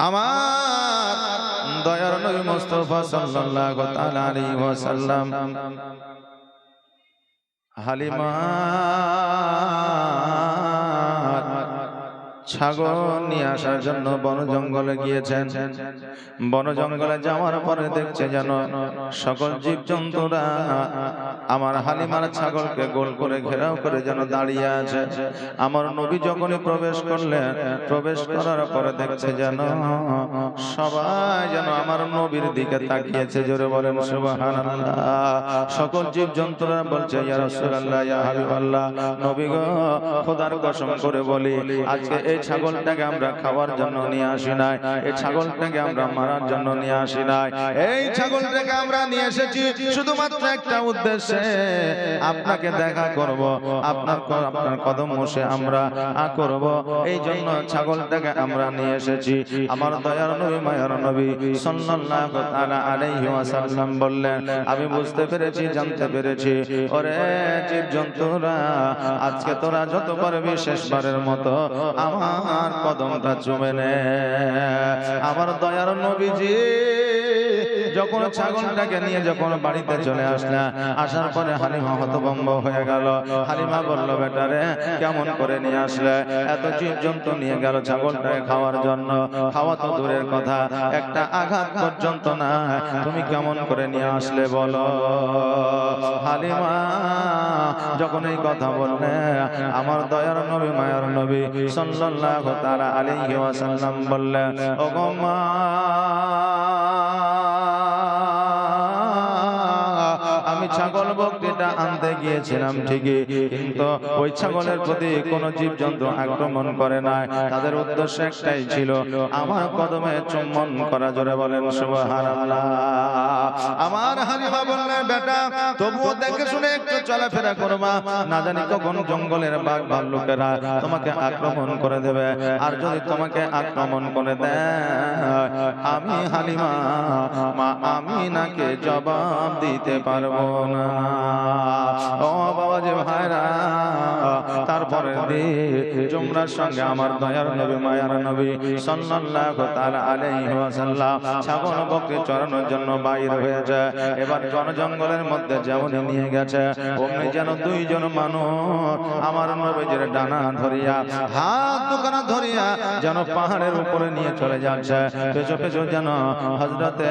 আমার দয়ার নবী মুস্তাফা সাল্লাল্লাহু তাআলা আলাইহি ওয়াসাল্লাম হালিমা ছাগল নিয়ে আসার জন্য বন জঙ্গলে গিয়েছেন। বন জঙ্গলে যাওয়ার পরে দেখছে যেন সকল জীব জন্তুরা আমার হালিমার ছাগলকে গোল করে ঘেরাও করে যেন দাঁড়িয়ে আছে। আমার নবী যখনই প্রবেশ করলেন, প্রবেশ করার পরে দেখছে যেন সবাই যেন আমার নবীর দিকে তাকিয়েছে। জোরে বলেন সুবহানাল্লাহ। সকল জীব জন্তুরা বলছে ইয়া রাসূলুল্লাহ, ইয়া হাবিবাল্লাহ, নবী গো, খোদার কসম করে বলি, আজকে এই ছাগলটাকে আমরা খাওয়ার জন্য নিয়ে আসি নাই, এই ছাগলটাকে আমরা মারার জন্য নিয়ে আসি নাই। এই ছাগলটাকে আমরা নিয়ে এসেছি শুধুমাত্র একটা উদ্দেশ্যে, আপনাকে দেখা করব, আপনার কদম বসে আমরা করব, এই জন্য ছাগলটাকে আমরা নিয়ে এসেছি। আমার দয়ার নবী মায়ার নবী সাল্লাল্লাহু তাআলা আলাইহি ওয়াসাল্লাম বললেন, আমি বুঝতে পেরেছি, জানতে পেরেছি, ওরে জীব জন্তুরা, আজকে তোরা যত পারবি শেষবারের মতো আমার কদমটা চুমে নে। আমার দয়ার নবীজি যখন ছাগলটাকে নিয়ে যখন বাড়িতে চলে আসলা, আসার পরে হালিমা হতভম্ব হয়ে গেল। হালিমা বলল, বেটারে কেমন করে নিয়ে আসলে? এত জীবজন্তু নিয়ে গেল ছাগলটাকে খাওয়ার জন্য, খাওয়া তো দূরের কথা, একটা আঘাত পর্যন্ত না, তুমি কেমন করে নিয়ে আসলে বলো? হালিমা যখন এই কথা বললে, আমার দয়ার নবী মায়ার নবী সাল্লাল্লাহু তাআলা আলাইহি ওয়াসাল্লাম বললেন, ও গো মা, আমি ছাগল বকরিটা আনতে গিয়েছিলাম ঠিকই, কিন্তু ওই ছাগলের প্রতি কোন জীবজন্তু আক্রমণ করে নাই, তাদের উদ্দেশ্য একটাই ছিল আমার কদমে চুম্বন করা। জোরে বলেন সুবহানাল্লাহ। আমার হালিমা বললেন, বেটা তবুও দেখে শুনে একটু চলাফেরা করবা, না জানি কখন জঙ্গলের বাঘ ভাল্লুকেরা তোমাকে আক্রমণ করে দেবে, আর যদি তোমাকে আক্রমণ করে দেয়, আমি হালিমা মা আমিনাকে জবাব দিতে পারবো না। ও বাবাজি ভাইরা, তারপরে জুমরার সঙ্গে আমার দয়ার নবী মায়ার নবী সাল্লাল্লাহু তাআলা আলাইহি ওয়াসাল্লাম ছাগল বকরি চড়ানোর জন্য বাইর হয়েছে। এবার জঙ্গলের মধ্যে যেমন নিয়ে গেছে, অমনি যেন দুইজন মানুষ আমার নবীর ডানা ধরিয়া, হাত দুখানা ধরিয়া যেন পাহাড়ের উপরে নিয়ে চলে যাচ্ছে। পেছু পেছু যেন হযরতে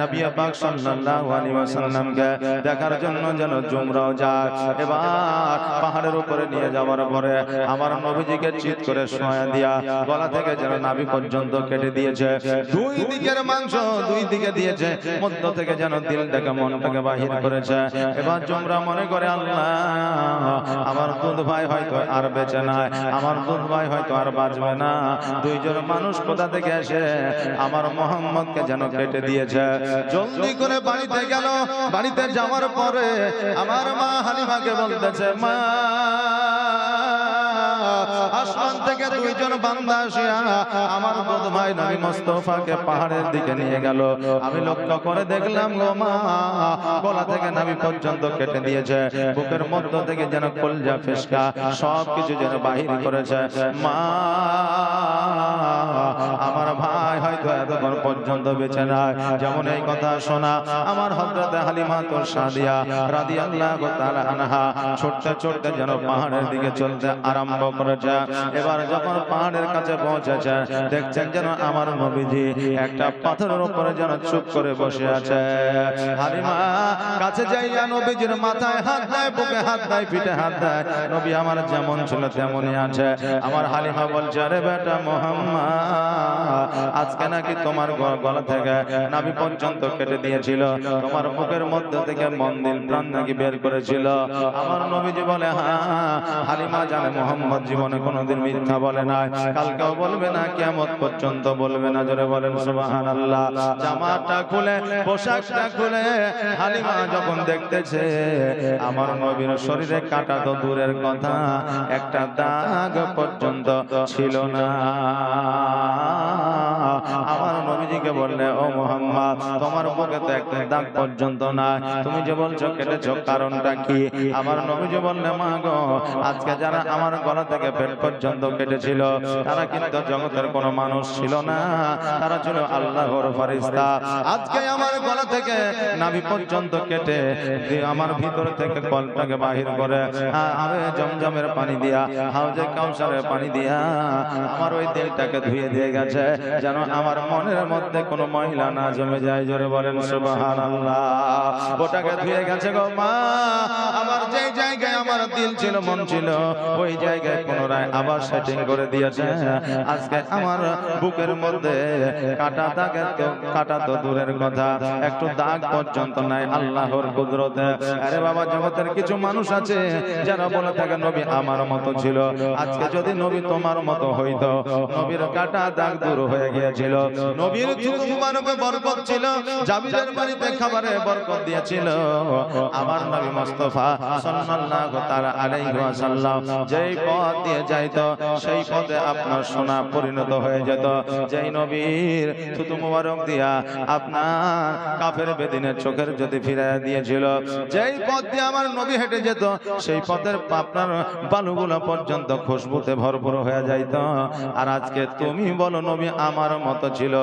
নবী পাক সাল্লাল্লাহু আলাইহি ওয়াসাল্লামকে দেখার জন্য যেন জুমরাও যায়। এবার পাহাড়ের উপরে নিয়ে যাওয়ার পরে আমার নবীজিকে চিৎ করে শোয়া দিয়া গলা থেকে যেন নাভি পর্যন্ত কেটে দিয়েছে। দুই দিকের মাংস দুই দিকে দিয়েছে, মধ্য থেকে যেন দিলটাকে মনটাকে বাহির করেছে। এবার জুমরা মনে করে, আল্লাহ, আমার দুধ ভাই হয়তো আর বেঁচে নাই, আমার দুধ ভাই হয়তো আর বাঁচবে না। দুইজন মানুষ কোথা থেকে এসে আমার মোহাম্মদকে যেন কেটে দিয়েছে। জলদি করে বাড়িতে গেল। বাড়িতে যাওয়ার পরে আমার মা হালিমাকে বলতেছে, মা, আসমান থেকে দুইজন বান্দা আসিয়া আমার দুধ ভাই নবী মুস্তাফাকে পাহাড়ের দিকে নিয়ে গেল। আমি লক্ষ্য করে দেখলাম, গো মা, গলা থেকে নাভি পর্যন্ত কেটে দিয়েছে, বুকের মধ্য থেকে যেন কলজা ফিসকা সবকিছু যেন বাহির করেছে। মা, আমার ভাই হয়তো এতক্ষণ পর্যন্ত বেঁচে নাই। যেমন এই কথা শোনা আমার হযরতে হালিমা তোর সাদিয়া রাদিয়াল্লাহু তাআলা আনহা ছুটতে ছুটতে যেন পাহাড়ের দিকে চলতে আরম্ভ করেছে। এবার যখন পাহাড়ের কাছে পৌঁছেছে, দেখছেন যেন আমার নবীজি একটা পাথরের উপরে যেন চুপ করে বসে আছে। হালিমা কাছে যাইয়া নবীজির মাথায় হাত দেয়, বুকে হাত দেয়, পিঠে হাত দেয়। নবী আমার যেমন ছিল তেমনই আছে। আমার হালিমা বলছে, আরে বেটা মুহাম্মদ, আজকে নাকি তোমার গলা থেকে নাভি পর্যন্ত কেটে দিয়েছিল, তোমার বুকের মধ্যে থেকে মন্দির প্রাণ নাকি বের করেছিল। আমার নবীজি বলে, হ্যাঁ। হালিমা জানে মুহাম্মদ জীবনে কোনোদিন মিথ্যা বলে না, কালকেও বলবে না, কিয়ামত পর্যন্ত বলবে না। জোরে বলেন সুবহানাল্লাহ। জামাটা খুলে, পোশাকটা খুলে হালিমা যখন দেখতেছে আমার নবীর শরীরে কাটা তো দূরের কথা, একটা দাগ পর্যন্ত ছিল না। আমার নবী নবীজিকে বললে, ও মুহাম্মদ, তোমার বুকে তো একটা দাগ পর্যন্ত না, তুমি যে বলছো কেটেছো, কারণটা কি? আমার নবীজি বললে, মা গো, আজকে যারা আমার গলা থেকে পেট পর্যন্ত কেটেছিল তারা কিন্তু জগতের কোনো মানুষ ছিল না, তারা ছিল আল্লাহর ফেরেশতা। আজকে আমার গলা থেকে নাভি পর্যন্ত কেটে আমার ভিতর থেকে কলটাকে বাহির করে আমি জমজমের পানি দিয়া, হাউজে কাউসারের পানি দিয়া আমার ওই দিলটাকে ধুয়ে দিয়ে গেছে, যেন আমার মনের মধ্যে কোনো ময়লা না জমে যায়। জোরে বলেন সুবহানাল্লাহ। ওটাকে ধুয়ে গেছে গো মা। আমার যেই জায়গায় আমার দিল ছিল, মন ছিল, ওই জায়গায় পুনরায় আবার সেটিং করে দিয়েছে। আজকে আমার বুকের মধ্যে কাটা দাগ, কাটা তো দূরের কথা, একটু দাগ পর্যন্ত নাই আল্লাহর কুদরতে। আরে বাবা, জগতের কিছু মানুষ আছে যারা বলে থাকে নবী আমার মতো ছিল। আজকে যদি নবী তোমার মতো হইতো, নবীর কাটা দাগ দূর হয়ে গিয়েছিল, নবীর থুতু মুবারকে বরকত ছিল, জাবিরের বাড়িতে খাবারে বরকত দিয়েছিল। আমার নবী মুস্তাফা সাল্লাল্লাহু তাআলা আলাইহি ওয়াসাল্লাম যেই পথ দিয়ে যাইতো সেই পথে আপনার সোনা পরিণত হয়ে যেত। যেই নবীর থুতু মুবারক দিয়া আপনার কাফের বেদিনের চোখের যদি ফিরাইয়া দিয়েছিল, যেই পথ দিয়ে আমার নবী হেঁটে যেত সেই পথের আপনার বালুগুলো পর্যন্ত খুশবুতে ভরপুর হয়ে যাইত। আর আজকে তুমি বলো নবী আমার মতো ছিল,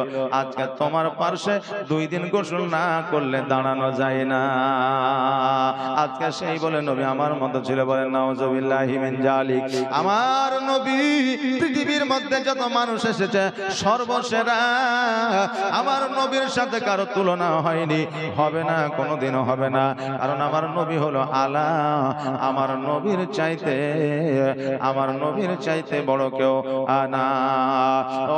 আজকে তোমার পার্শ্বে 2 দিন গোসল না করলে দাঁড়ানো যায় না। আজকে সেই বলে নবী আমার মতো ছিল, বলেন নাউজুবিল্লাহি মিন জালিক। আমার নবী পৃথিবীর মধ্যে যত মানুষ এসেছে সর্বসেরা, আমার নবীর সাথে কারো তুলনা হয়নি, হবে না, কোনোদিনও হবে না। কারণ আমার নবী হলো আলা, আমার নবীর চাইতে, আমার নবীর চাইতে বড় কেউ না।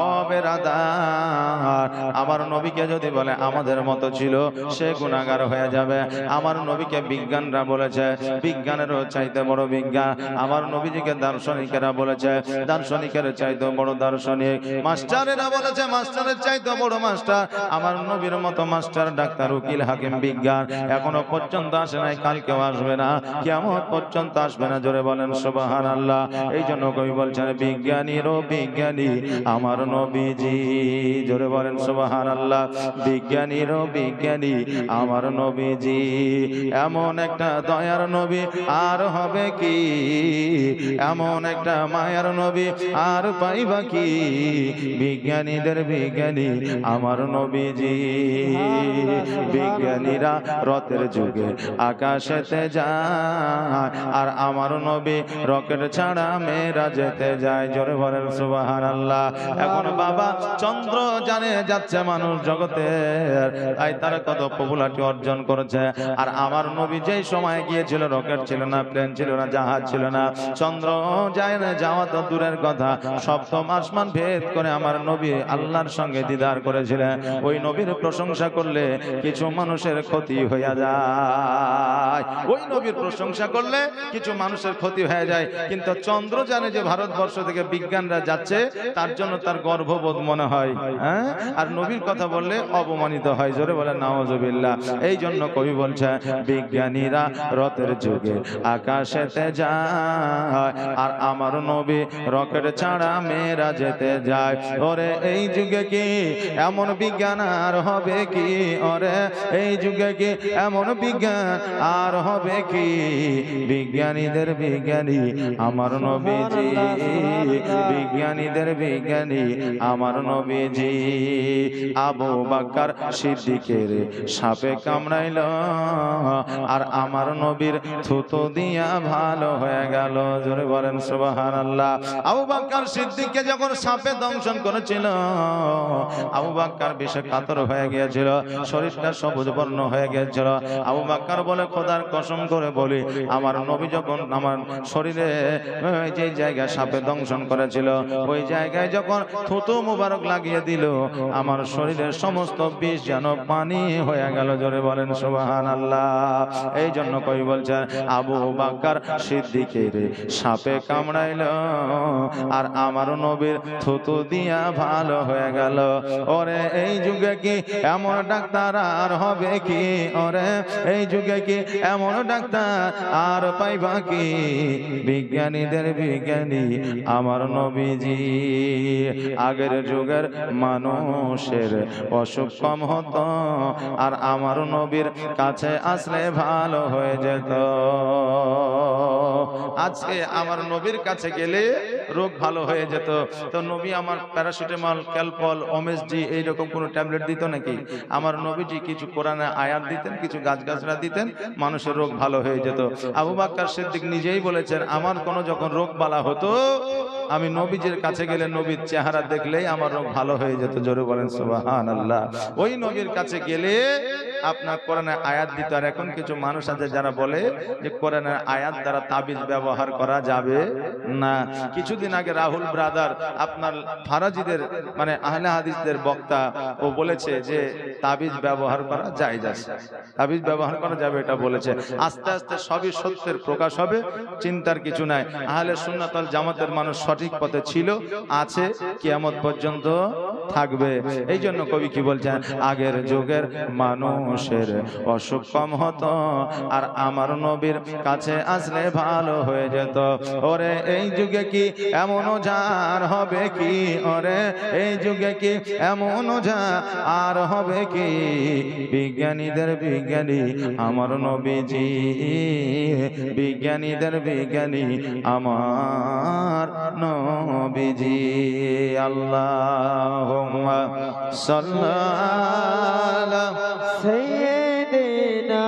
ও বেরাদার, আমার নবীকে যদি বলে আমাদের মতো ছিল, সে গুনাহগার হয়ে যাবে। আমার নবীকে বিজ্ঞানরা বলেছে বিজ্ঞানেরও চাইতে বড় বিজ্ঞান, আমার নবীজিকে দার্শনিকেরা বলেছে দার্শনিকের চাইতে বড় দার্শনিক, মাস্টারেরা বলেছে মাস্টারের চাইতে বড় মাস্টার। আমার নবীর মতো মাস্টার, ডাক্তার, উকিল, হাকিম, বিজ্ঞান এখনো পর্যন্ত আসে নাই, কালকেও আসবে না, কিয়ামত পর্যন্ত আসবে না। জোরে বলেন সুবহানাল্লাহ। এই জন্য কবি বলছেন বিজ্ঞানীরও বিজ্ঞানী আমার নবীজি। জোরে বলেন সুবহানাল্লাহ। বিজ্ঞানীরও বিজ্ঞানী আমার নবীজি। এমন একটা দয়ার নবী আর হবে কি, এমন একটা মায়ার নবী আর পাইবা কি, বিজ্ঞানীদের বিজ্ঞানী আমার নবীজি। বিজ্ঞানীরা রথের যুগে আকাশেতে যায়, আর আমার নবী রকেট ছাড়া মেয়েরা যেতে যায়। জোরে বলেন সুবহানাল্লাহ। এখন বাবা চন্দ্র জানে যাচ্ছে মানুষ জগতে, তাই তারা কত পপুলারিটি অর্জন করেছে। আর আমার নবী যেই সময় গিয়েছিল রকেট ছিল না, প্লেন ছিল না, জাহাজ ছিল না, চন্দ্র যায় না, যাওয়া তো দূরের কথা, সপ্তম আসমান ভেদ করে আমার নবী আল্লাহর সঙ্গে দিদার করেছিলেন। ওই নবীর প্রশংসা করলে কিছু মানুষের ক্ষতি হয়ে যায়, ওই নবীর প্রশংসা করলে কিছু মানুষের ক্ষতি হয়ে যায়। কিন্তু চন্দ্র জানে যে ভারতবর্ষ থেকে বিজ্ঞানরা যাচ্ছে, তার জন্য তার গর্ববোধ মনে হয়, হ্যাঁ, আর নবীর কথা বললে অপমানিত হয়। জোরে বলে নাউজুবিল্লাহ। এই জন্য কবি বলছে বিজ্ঞানীরা রথের যুগে আকাশেতে যায়, আর আমার নবী রকেট ছাড়া মেয়েরা যেতে যায়। ওরে এই যুগে কি এমন বিজ্ঞান আর হবে কি, ওরে এই যুগে কি এমন বিজ্ঞান আর হবে কি, বিজ্ঞানীদের বিজ্ঞানী আমার নবীজি। বিজ্ঞানীদের বিজ্ঞানী আমার নবীজি। আবু বকর সিদ্দিকের সাপে কামড়াইল, আর আমার নবীর থুতু দিয়া ভালো হয়ে গেল। জোরে বলেন সুবহানাল্লাহ। আবু বকর সিদ্দিককে যখন সাপে দংশন করেছিল, আবু বকর বিষে কাতর হয়ে গিয়েছিল, শরীরটা সবুজ বর্ণ হয়ে গিয়েছিল। আবু বকর বলে খোদার কসম করে বলি, আমার নবী যখন আমার শরীরে যে জায়গায় সাপে দংশন করেছিল ওই জায়গায় যখন থুতু মুবারক লাগিয়ে দিল, আমার শরীরের সমস্ত বিষ যেন পানি হয়ে গেল। জোরে বলেন সুবহানাল্লাহ। এই জন্য কই বলছেন আবু বকর সিদ্দিকের সাপে কামড়াইল, আর আমার নবীর থুতু দিয়া ভালো হয়ে গেল। ওরে এই যুগে কি এমন ডাক্তার আর হবে কি, ওরে এই যুগে কি এমন ডাক্তার আর পাইবা কি, বিজ্ঞানীদের বিজ্ঞানী আমার নবীজি। আগের যুগের মানুষ মানুষের অসুখ কম হতো, আর আমার নবীর কাছে আসলে ভালো হয়ে যেত। আজকে আমার নবীর কাছে গেলে রোগ ভালো হয়ে যেত। তো নবী আমার প্যারাসিটামল, ক্যালপল, ওমেসডি এইরকম কোনো ট্যাবলেট দিত নাকি? আমার নবীজি কিছু কোরআনে আয়াত দিতেন, কিছু গাছগাছরা দিতেন, মানুষের রোগ ভালো হয়ে যেত। আবু বকর সিদ্দিক নিজেই বলেছেন, আমার কোনো যখন রোগ বালা হতো, আমি নবীজির কাছে গেলে নবীর চেহারা দেখলেই আমার রোগ ভালো হয়ে যেত। জোরে বলেন সুবহানাল্লাহ। ওই নবীর কাছে গেলে আপনার কোরআনের আয়াত দিত। আর এখন কিছু মানুষ আছে যারা বলে যে কোরআনের আয়াত দ্বারা তাবিজ ব্যবহার করা যাবে না। কিছুদিন আগে রাহুল ব্রাদার আপনার ফারাজিদের মানে আহলে হাদিসদের বক্তা, ও বলেছে যে তাবিজ ব্যবহার করা জায়েজ আছে, তাবিজ ব্যবহার করা যাবে, এটা বলেছে। আস্তে আস্তে সবই সত্যের প্রকাশ হবে, চিন্তার কিছু নাই। আহলে সুন্নাত ওয়াল জামাতের মানুষ সঠিক পথে ছিল, আছে, কিয়ামত পর্যন্ত থাকবে। এই জন্য কবি কি বলছেন, আগের যুগের মানুষের অসুখ কম হতো, আর আমার নবীর কাছে আসলে ভালো হয়ে যেত। ওরে এই যুগে কি এমনও জার হবে কি, ওরে এই যুগে কি এমনও যা আর হবে কি, বিজ্ঞানীদের বিজ্ঞানী আমার নবীজি, বিজ্ঞানীদের বিজ্ঞানী আমার নবীজি। আল্লাহুম্মা সাল্লি সাইয়্যিদিনা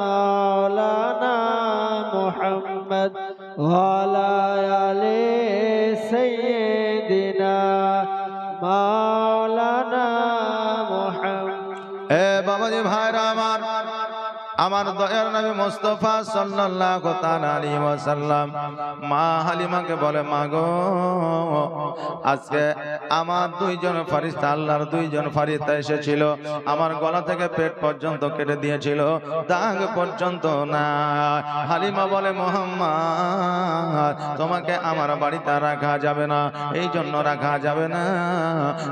মাওলানা মুহাম্মদ ওয়া আলা আলি সাইয়্যিদিনা মাওলানা মুহাম্মদ। এ বাবাজি ভাইরা আমার দয়ার নবী মুস্তাফা সাল্লাল্লাহু তাআলা আলাইহি ওয়াসাল্লাম মা হালিমাকে বলে, মা গো, আজকে আমার দুইজন ফেরেশতা, আল্লাহর দুইজন ফেরেশতা এসেছিল, আমার গলা থেকে পেট পর্যন্ত কেটে দিয়েছিল, দাগ পর্যন্ত না। হালিমা বলে, মুহাম্মদ, তোমাকে আমার বাড়িতে রাখা যাবে না, এই জন্য রাখা যাবে না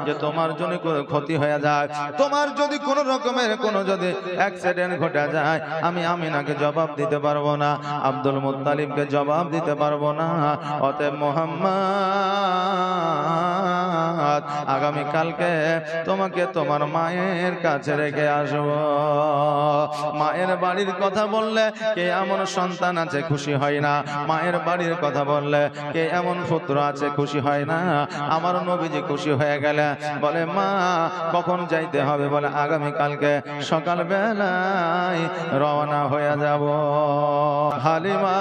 যে তোমার জন্য ক্ষতি হয়ে যায়, তোমার যদি কোনো রকমের কোনো যদি অ্যাক্সিডেন্ট ঘটে যায় আমি আমিনাকে জবাব দিতে পারবো না, আব্দুল মুত্তালিবকে জবাব দিতে পারবো না। অতএব মুহাম্মদ, আগামী কালকে তোমাকে তোমার মায়ের কাছে রেখে আসবো। মায়ের বাড়ির কথা বললে কে এমন সন্তান আছে খুশি হয় না, মায়ের বাড়ির কথা বললে কে এমন পুত্র আছে খুশি হয় না। আমার নবীজি খুশি হয়ে গেলে বলে, মা কখন যাইতে হবে? বলে, আগামী কালকে সকাল বেলায় রওনা হয়ে যাব। হালিমা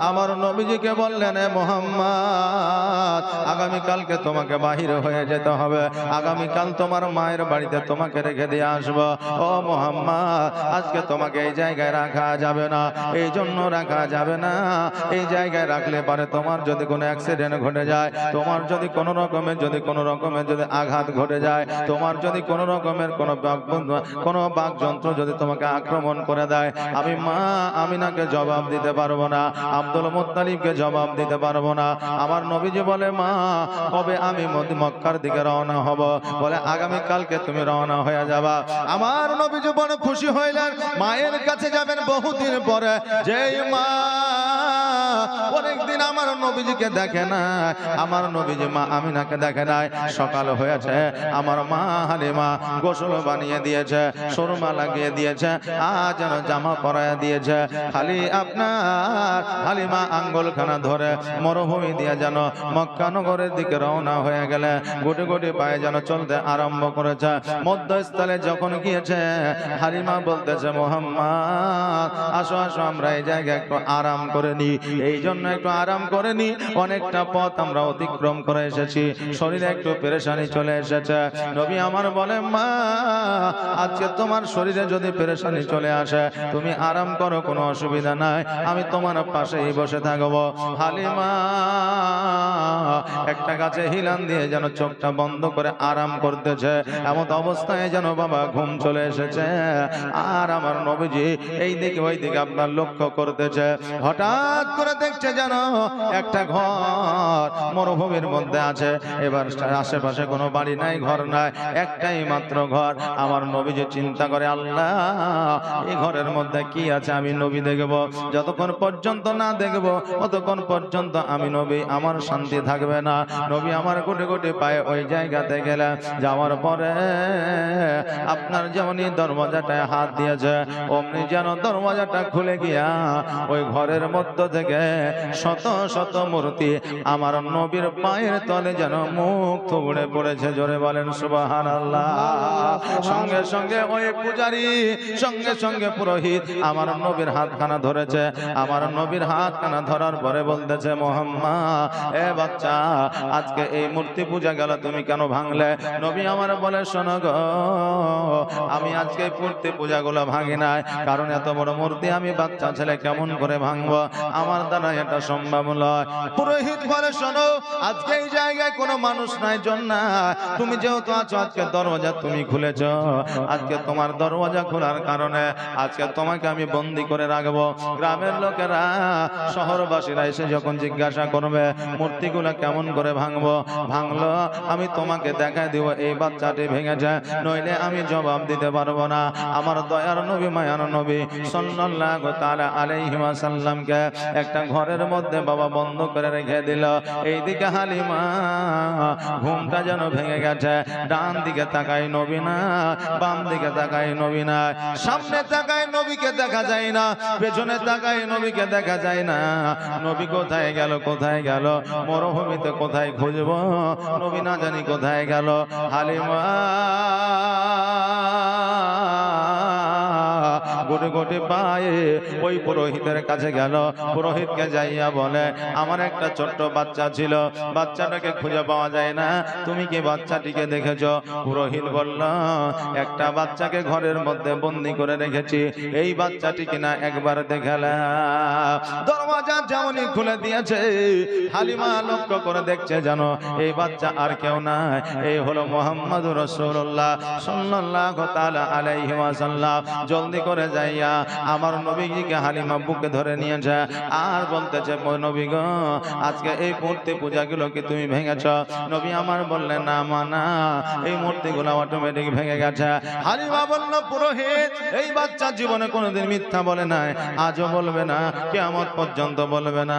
আমার নবীজিকে বললেন, মুহাম্মদ, আগামী কালকে তোমাকে বাহির হয়ে যেতে হবে, আগামী কাল তোমার মায়ের বাড়িতে তোমাকে রেখে দিয়ে আসবো। ও মুহাম্মদ, আজকে তোমাকে এই জায়গায় রাখা যাবে না, এই জন্য রাখা যাবে না, এই জায়গায় রাখলে পারে তোমার যদি কোনো অ্যাক্সিডেন্ট ঘটে যায়, তোমার যদি কোনো রকমের যদি আঘাত ঘটে যায়, তোমার যদি কোনো রকমের কোনো বাকযন্ত্র যদি তোমাকে আক্রমণ করে দেয়, আমি মা আমিনাকে জবাব দিতে পারবো না, আব্দুল মুত্তালিবকে জবাব দিতে পারবো না। আমার নবীজি বলে, মা কবে আমি মক্কার দিকে রওনা হব? বলে, আগামী কালকে তুমি রওনা হয়ে যাবা। আমার নবীজি বড় খুশি হইলেন, মায়ের কাছে যাবেন বহুদিন পরে। যেই মা অনেকদিন আমার নবীজিকে দেখে না, আমার নবীজি মা আমিনাকে দেখে নাই, সকাল হয়েছে, আমার মা হালিমা গোসল বানিয়ে দিয়েছে, সুরমা লাগিয়ে দিয়েছে, আজ যেন জামা পরাইয়া দিয়েছে। খালি আপনার হালিমা আঙ্গুলখানা ধরে মরুভূমি দিয়ে যেন মক্কা নগরের দিকে রওনা হয়ে গেলে গুটি গুটি পায়ে যেন চলতে আরম্ভ করেছে। মধ্যস্থলে যখন গিয়েছে, হালিমা বলতেছে, মুহাম্মদ, আসো আসো, আমরা এই জায়গায় একটু আরাম করে নি, এই জন্য একটু আরাম করে নি, অনেকটা পথ আমরা অতিক্রম করে এসেছি, শরীরে একটু পেরেশানি চলে এসেছে। নবী আমার বলে, মা আজকে তোমার শরীরে যদি পেরেশানি চলে আসে তুমি আরাম করো, কোনো অসুবিধা নাই, আমি তোমার পাশেই বসে থাকবো। হালিমা একটা গাছে হিলান দিয়ে যেন চোখটা বন্ধ করে আরাম করতেছে, এমন অবস্থায় যেন বাবা ঘুম চলে এসেছে। আর আমার নবীজি এই দিকে ওই দিকে আপনার লক্ষ্য করতেছে, হঠাৎ করে দেখছে যেন একটা ঘর মরুভূমির মধ্যে আছে। এবার আশেপাশে কোনো বাড়ি নাই, ঘর নাই, একটাই মাত্র ঘর। আমার নবী যে চিন্তা করে, আল্লাহ এই ঘরের মধ্যে কি আছে আমি নবী দেখব। যতক্ষণ পর্যন্ত না দেখব ততক্ষণ পর্যন্ত আমি নবী আমার শান্তি থাকবে না। নবী আমার গুটি গুটি পায়ে ওই জায়গাতে গেলেন। যাওয়ার পরে আপনার যেমনই দরওয়াজাটায় হাত দিয়েছে অমনি যেন দরওয়াজাটা খুলে গিয়া ওই ঘরের মধ্য থেকে শত শত মূর্তি আমার নবীর পায়ের তলে যেন মুখ থুবড়ে পড়েছে। জোরে বলেন সুবহানাল্লাহ। সঙ্গে সঙ্গে ওই পূজারী, সঙ্গে সঙ্গে পুরোহিত আমার নবীর হাতখানা ধরেছে। আমার নবীর হাতখানা ধরার পরে বলতেছে, মুহাম্মদ এ বাচ্চা, আজকে এই মূর্তি পূজা গেল তুমি কেন ভাঙলে? নবী আমার বলে, শোনো গো, আমি আজকে মূর্তি পূজাগুলো ভাঙি নাই, কারণ এত বড় মূর্তি আমি বাচ্চা ছেলে কেমন করে ভাঙবো, আমার দ্বারা এটা সম্ভব নয়। পুরোহিত বলে, শোনো, আজকে এই জায়গায় কোনো মানুষ নাই, জন না, তুমি যেহেতু আছো আজকে দরওয়াজা তুমি খুলেছ, আজকে তোমার দরওয়াজা খোলার কারণে আজকে তোমাকে আমি বন্দী করে রাখবো। গ্রামের লোকেরা, শহরবাসীরা এসে যখন জিজ্ঞাসা করবে মূর্তিগুলা কেমন করে ভাঙবো, ভাঙলো আমি তোমাকে দেখায় দিব এই বাচ্চাটি ভেঙেছে, নইলে আমি জবাব দিতে পারবো না। আমার দয়ার নবী, মায়ার নবী সাল্লাল্লাহু তাআলা আলাইহি ওয়াসাল্লামকে একটা ঘরের মধ্যে বাবা বন্ধ করে রেখে দিল। এইদিকে হালিমা ঘুমটা যেন ভেঙে গেছে। ডান দিকে তাকাই নবী না, বাম দিকে তাকাই নবী না, সামনে তাকাই নবীকে দেখা যায় না, পেছনে তাকাই নবীকে দেখা যায় না। নবী কোথায় গেল, কোথায় গেল, মরুভূমিতে কোথায় খুঁজবো, নবী না জানি কোথায় গেল। হালিমা গোটে গোটে পায়ে ওই পুরোহিতের কাছে গেল। পুরোহিতকে যাইয়া বলে, আমার একটা ছোট্ট বাচ্চা ছিল, বাচ্চাটাকে খুঁজে পাওয়া যায় না, তুমি কি বাচ্চাটিকে দেখেছ? পুরোহিত বলল, একটা বাচ্চাকে ঘরের মধ্যে বন্দি করে রেখেছি, এই বাচ্চাটি কিনা একবার দেখালাম। দরওয়াজা যেমনই খুলে দিয়েছে, হালিমা লক্ষ্য করে দেখছে যেন এই বাচ্চা আর কেউ না, এই হলো মুহাম্মদুর রাসূলুল্লাহ সাল্লাল্লাহু তাআলা আলাইহি ওয়াসাল্লাম। জলদি করে যাইয়া আমার নবীজিকে হালিমা বুকে ধরে নিয়েছে আর বলতেছে, নবী গো, আজকে এই মূর্তি পূজাগুলো কি তুমি ভেঙেছ? নবী আমার বললেন, না মানা, এই মূর্তিগুলো অটোমেটিক ভেঙে গেছে। হালিমা বলল, পুরোহিত এই বাচ্চা জীবনে কোনোদিন মিথ্যা বলে নাই, আজও বলবে না, কিয়ামত পর্যন্ত বলবে না।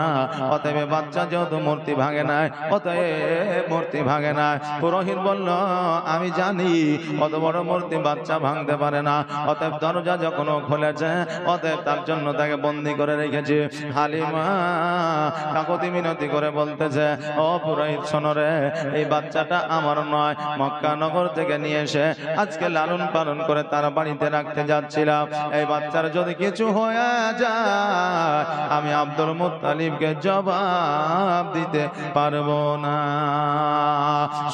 অতএব বাচ্চা যেহেতু মূর্তি ভাঙে নাই, অতএব মূর্তি ভাঙে না। পুরোহিত বলল, আমি জানি অত বড় মূর্তি বাচ্চা ভাঙতে পারে না, অতএব দরজা যখন খুলেছে অতএব তার জন্য তাকে বন্দী করে রেখেছি। হালিমা কাকুতি মিনতি করে বলতেছে, ও পুরোহিত শোনো রে, এই বাচ্চাটা আমার নয়, মক্কা নগর থেকে নিয়ে এসে আজকে লালন পালন করে তার বাড়িতে রাখতে যাচ্ছিলাম। এই বাচ্চার যদি কিছু হয়ে যায় আমি আব্দুল মুত্তালিবকে জবাব দিতে পারবো না।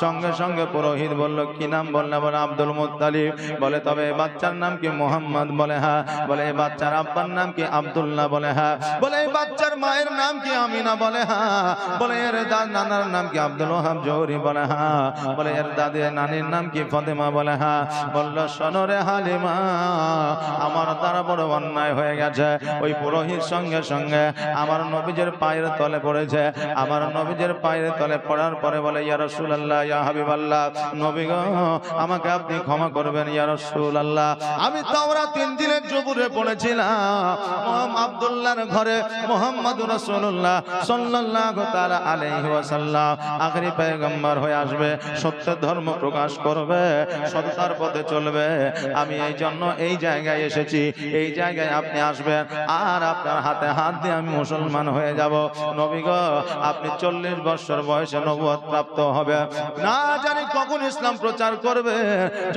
সঙ্গে সঙ্গে পুরোহিত বলল, কি নাম বললে? বলে আব্দুল মুত্তালিব। বলে, তবে এই বাচ্চার নাম কি? মুহাম্মদ। বলে হ্যাঁ। বলে, এই বাচ্চার আব্বার নাম কি? আব্দুল্লাহ। বলে হ্যাঁ। বলে, এই বাচ্চার মায়ের নাম কি? আমিনা। বলে হ্যাঁ। বলে, এর নানার নাম কি? আব্দুল ওয়াহাব জৌহরি। বলে হ্যাঁ। বলে, এর দাদির নানির নাম কি? ফাতেমা। বলে হ্যাঁ। বলল, শোনো রে হালিমা, আমার দ্বারা বড় অন্যায় হয়ে গেছে। ওই পুরোহিত সঙ্গে সঙ্গে আমার নবীজের পায়ের তলে পড়েছে। আমার নবীজের পায়ের তলে পড়ার পরে বলে, ইয়া রাসূলুল্লাহ, ইয়া হাবিবাল্লাহ, নবী গো, আমাকে আপনি ক্ষমা করবেন ইয়া রাসূলুল্লাহ। আমি তাওরাত ইনজিলের জবুরে পড়েছিলাম আব্দুল্লাহর ঘরে মুহাম্মদুর রাসূলুল্লাহ সাল্লাল্লাহু তাআলা আলাইহি ওয়াসাল্লাম আখেরি পয়গম্বর হয়ে আসবে, সত্য ধর্ম প্রকাশ করবে, সত্যার পথে চলবে। আমি এই জন্য এই জায়গায় এসেছি, এই জায়গায় আপনি আসবেন আর আপনার হাতে হাত দিয়ে আমি মুসলমান হয়ে যাব। নবী গো, আপনি 40 বছর বয়সে নবুয়ত প্রাপ্ত হবে, না জানি কখন ইসলাম প্রচার করবে।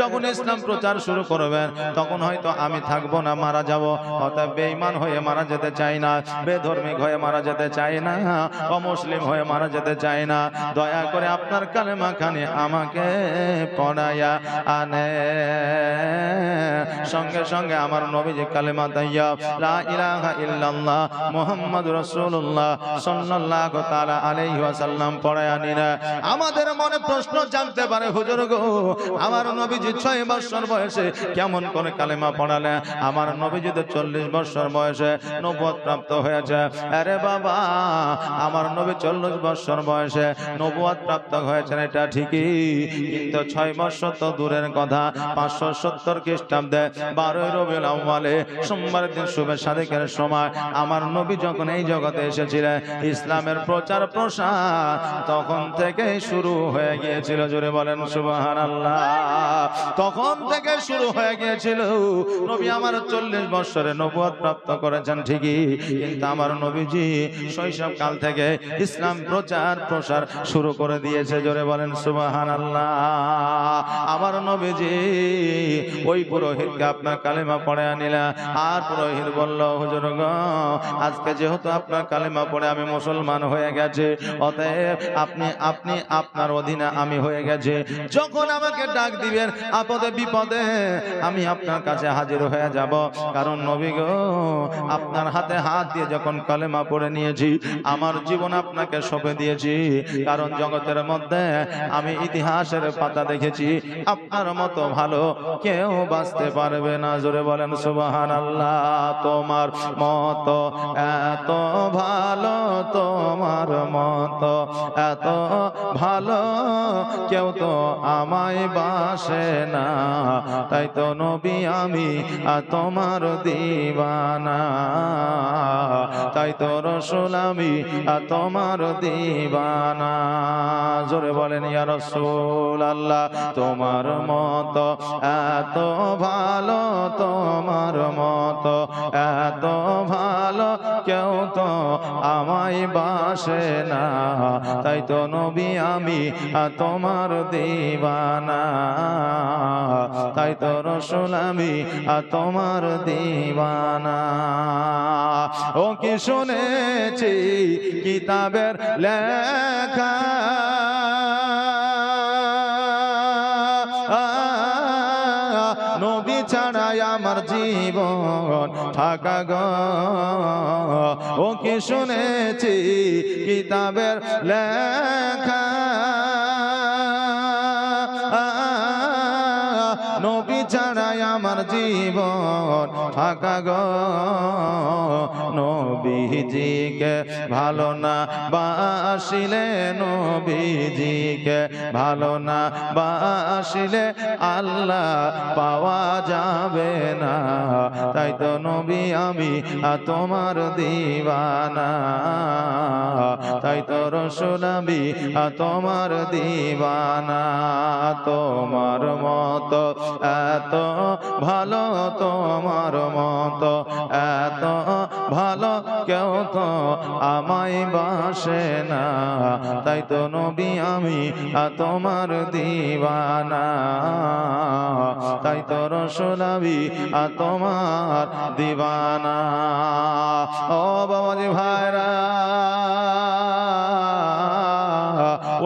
যখন ইসলাম প্রচার শুরু করবেন তখন হয়তো আমি থাকবো না, মারা যাব। অতএব বেঈমান হয়ে মারা যেতে চাই না, বেধর্মী হয়ে মারা যেতে চাই না, অমুসলিম হয়ে মারা যেতে চাই না। দয়া করে আপনার কালেমা খানি আমাকে পড়ায়া আনে। সঙ্গে সঙ্গে আমার নবীজি কালেমা তাইয়া লা ইলাহা ইল্লাল্লাহ মুহাম্মাদুর রাসূলুল্লাহ সাল্লাল্লাহু তাআলা আলাইহি ওয়াসাল্লাম পড়ায়া নিনা। আমাদের মনে প্রশ্ন জানতে পারে, হুজুর গো, আমার নবীজি 6 বছর বয়সে কেমন করে কালেমা পড়ালেন? আমার আমার নবী যদি 40 বছর বয়সে নবুয়ত প্রাপ্ত হয়েছে। আরে বাবা, আমার নবী 40 বছর বয়সে নবুয়ত প্রাপ্ত হয়েছেন, এটা ঠিকই, কিন্তু 6 বছর তো দূরের কথা। 570 খ্রিস্টাব্দে 12 রবিউল আউয়ালে সোমবার দিন শুভে সাদিকের সময় আমার নবী যখন এই জগতে এসেছিলেন, ইসলামের প্রচার প্রসার তখন থেকে শুরু হয়ে গিয়েছিল। জোরে বলেন সুবহানাল্লাহ। তখন থেকে শুরু হয়ে গিয়েছিল। নবী আমার 40 বছরে নবুয়ত প্রাপ্ত করেছেন ঠিকই, কিন্তু আমার নবীজি শৈশব কাল থেকে ইসলাম প্রচার প্রসার শুরু করে দিয়েছে। জোরে বলেন সুবহানাল্লাহ। আমার নবীজি ওই পুরোহিতকে আপনার কালেমা পড়ে আনিলা, আর পুরোহিত বলল, হুজুর গো, আজকে যেহেতু আপনার কালেমা পড়ে আমি মুসলমান হয়ে গেছে, অতএব আপনি আপনার অধীনে আমি হয়ে গেছে। যখন আমাকে ডাক দিবেন আপদে বিপদে আমি আপনার কাছে হাজির হয়ে যাব। কারণ নবী গো, আপনার হাতে হাত দিয়ে যখন কালেমা পড়ে নিয়েছি, আমার জীবন আপনাকে সঁপে দিয়েছি। কারণ জগতের মধ্যে আমি ইতিহাসের পাতা দেখেছি, আপনার মতো ভালো কেউ বাঁচতে পারবে না। জোরে বলেন সুবহানাল্লাহ। তোমার মতো এত ভালো, তোমার মতো এত ভালো কেউ তো আমায় বাসে না, তাই তো নবী আমি তোমার দিওয়ানা, তাই তো রাসূল আমি তোমার দিওয়ানা। জোরে বলেন ইয়া রাসূলুল্লাহ। তোমার মতো এত ভালো, তোমার মতো এত ভালো কেউ তো আমায় বাসে না, তাই তো নবী আমি তোমার দিওয়ানা, তাই তো রাসূল আমি তোমার দিওয়ানা। ও কি শুনেছি কিতাবের লেখা, নবী ছাড়াই আমার জীবন থাকা গো। ও কি শুনেছি কিতাবের লেখা, নবী ছাড়াই আমার জীবন থাকা গো। নবীজিকে ভালো না বাসিলে, নবীজিকে ভালো না বাসিলে আল্লাহ পাওয়া যাবে না, তাই তো নবী আমি তোমার দিওয়ানা, তাই তো রাসূল আমি তোমার দিওয়ানা। তোমার মতো এত ভালো, তোমার মতো এত ভালো কেউ তো আমায় বাসে না, তাই তো নবী আমি তোমার দিওয়ানা, তাই তো রাসূল আমি তোমার দিওয়ানা। ও বাবাজি ভাইরা,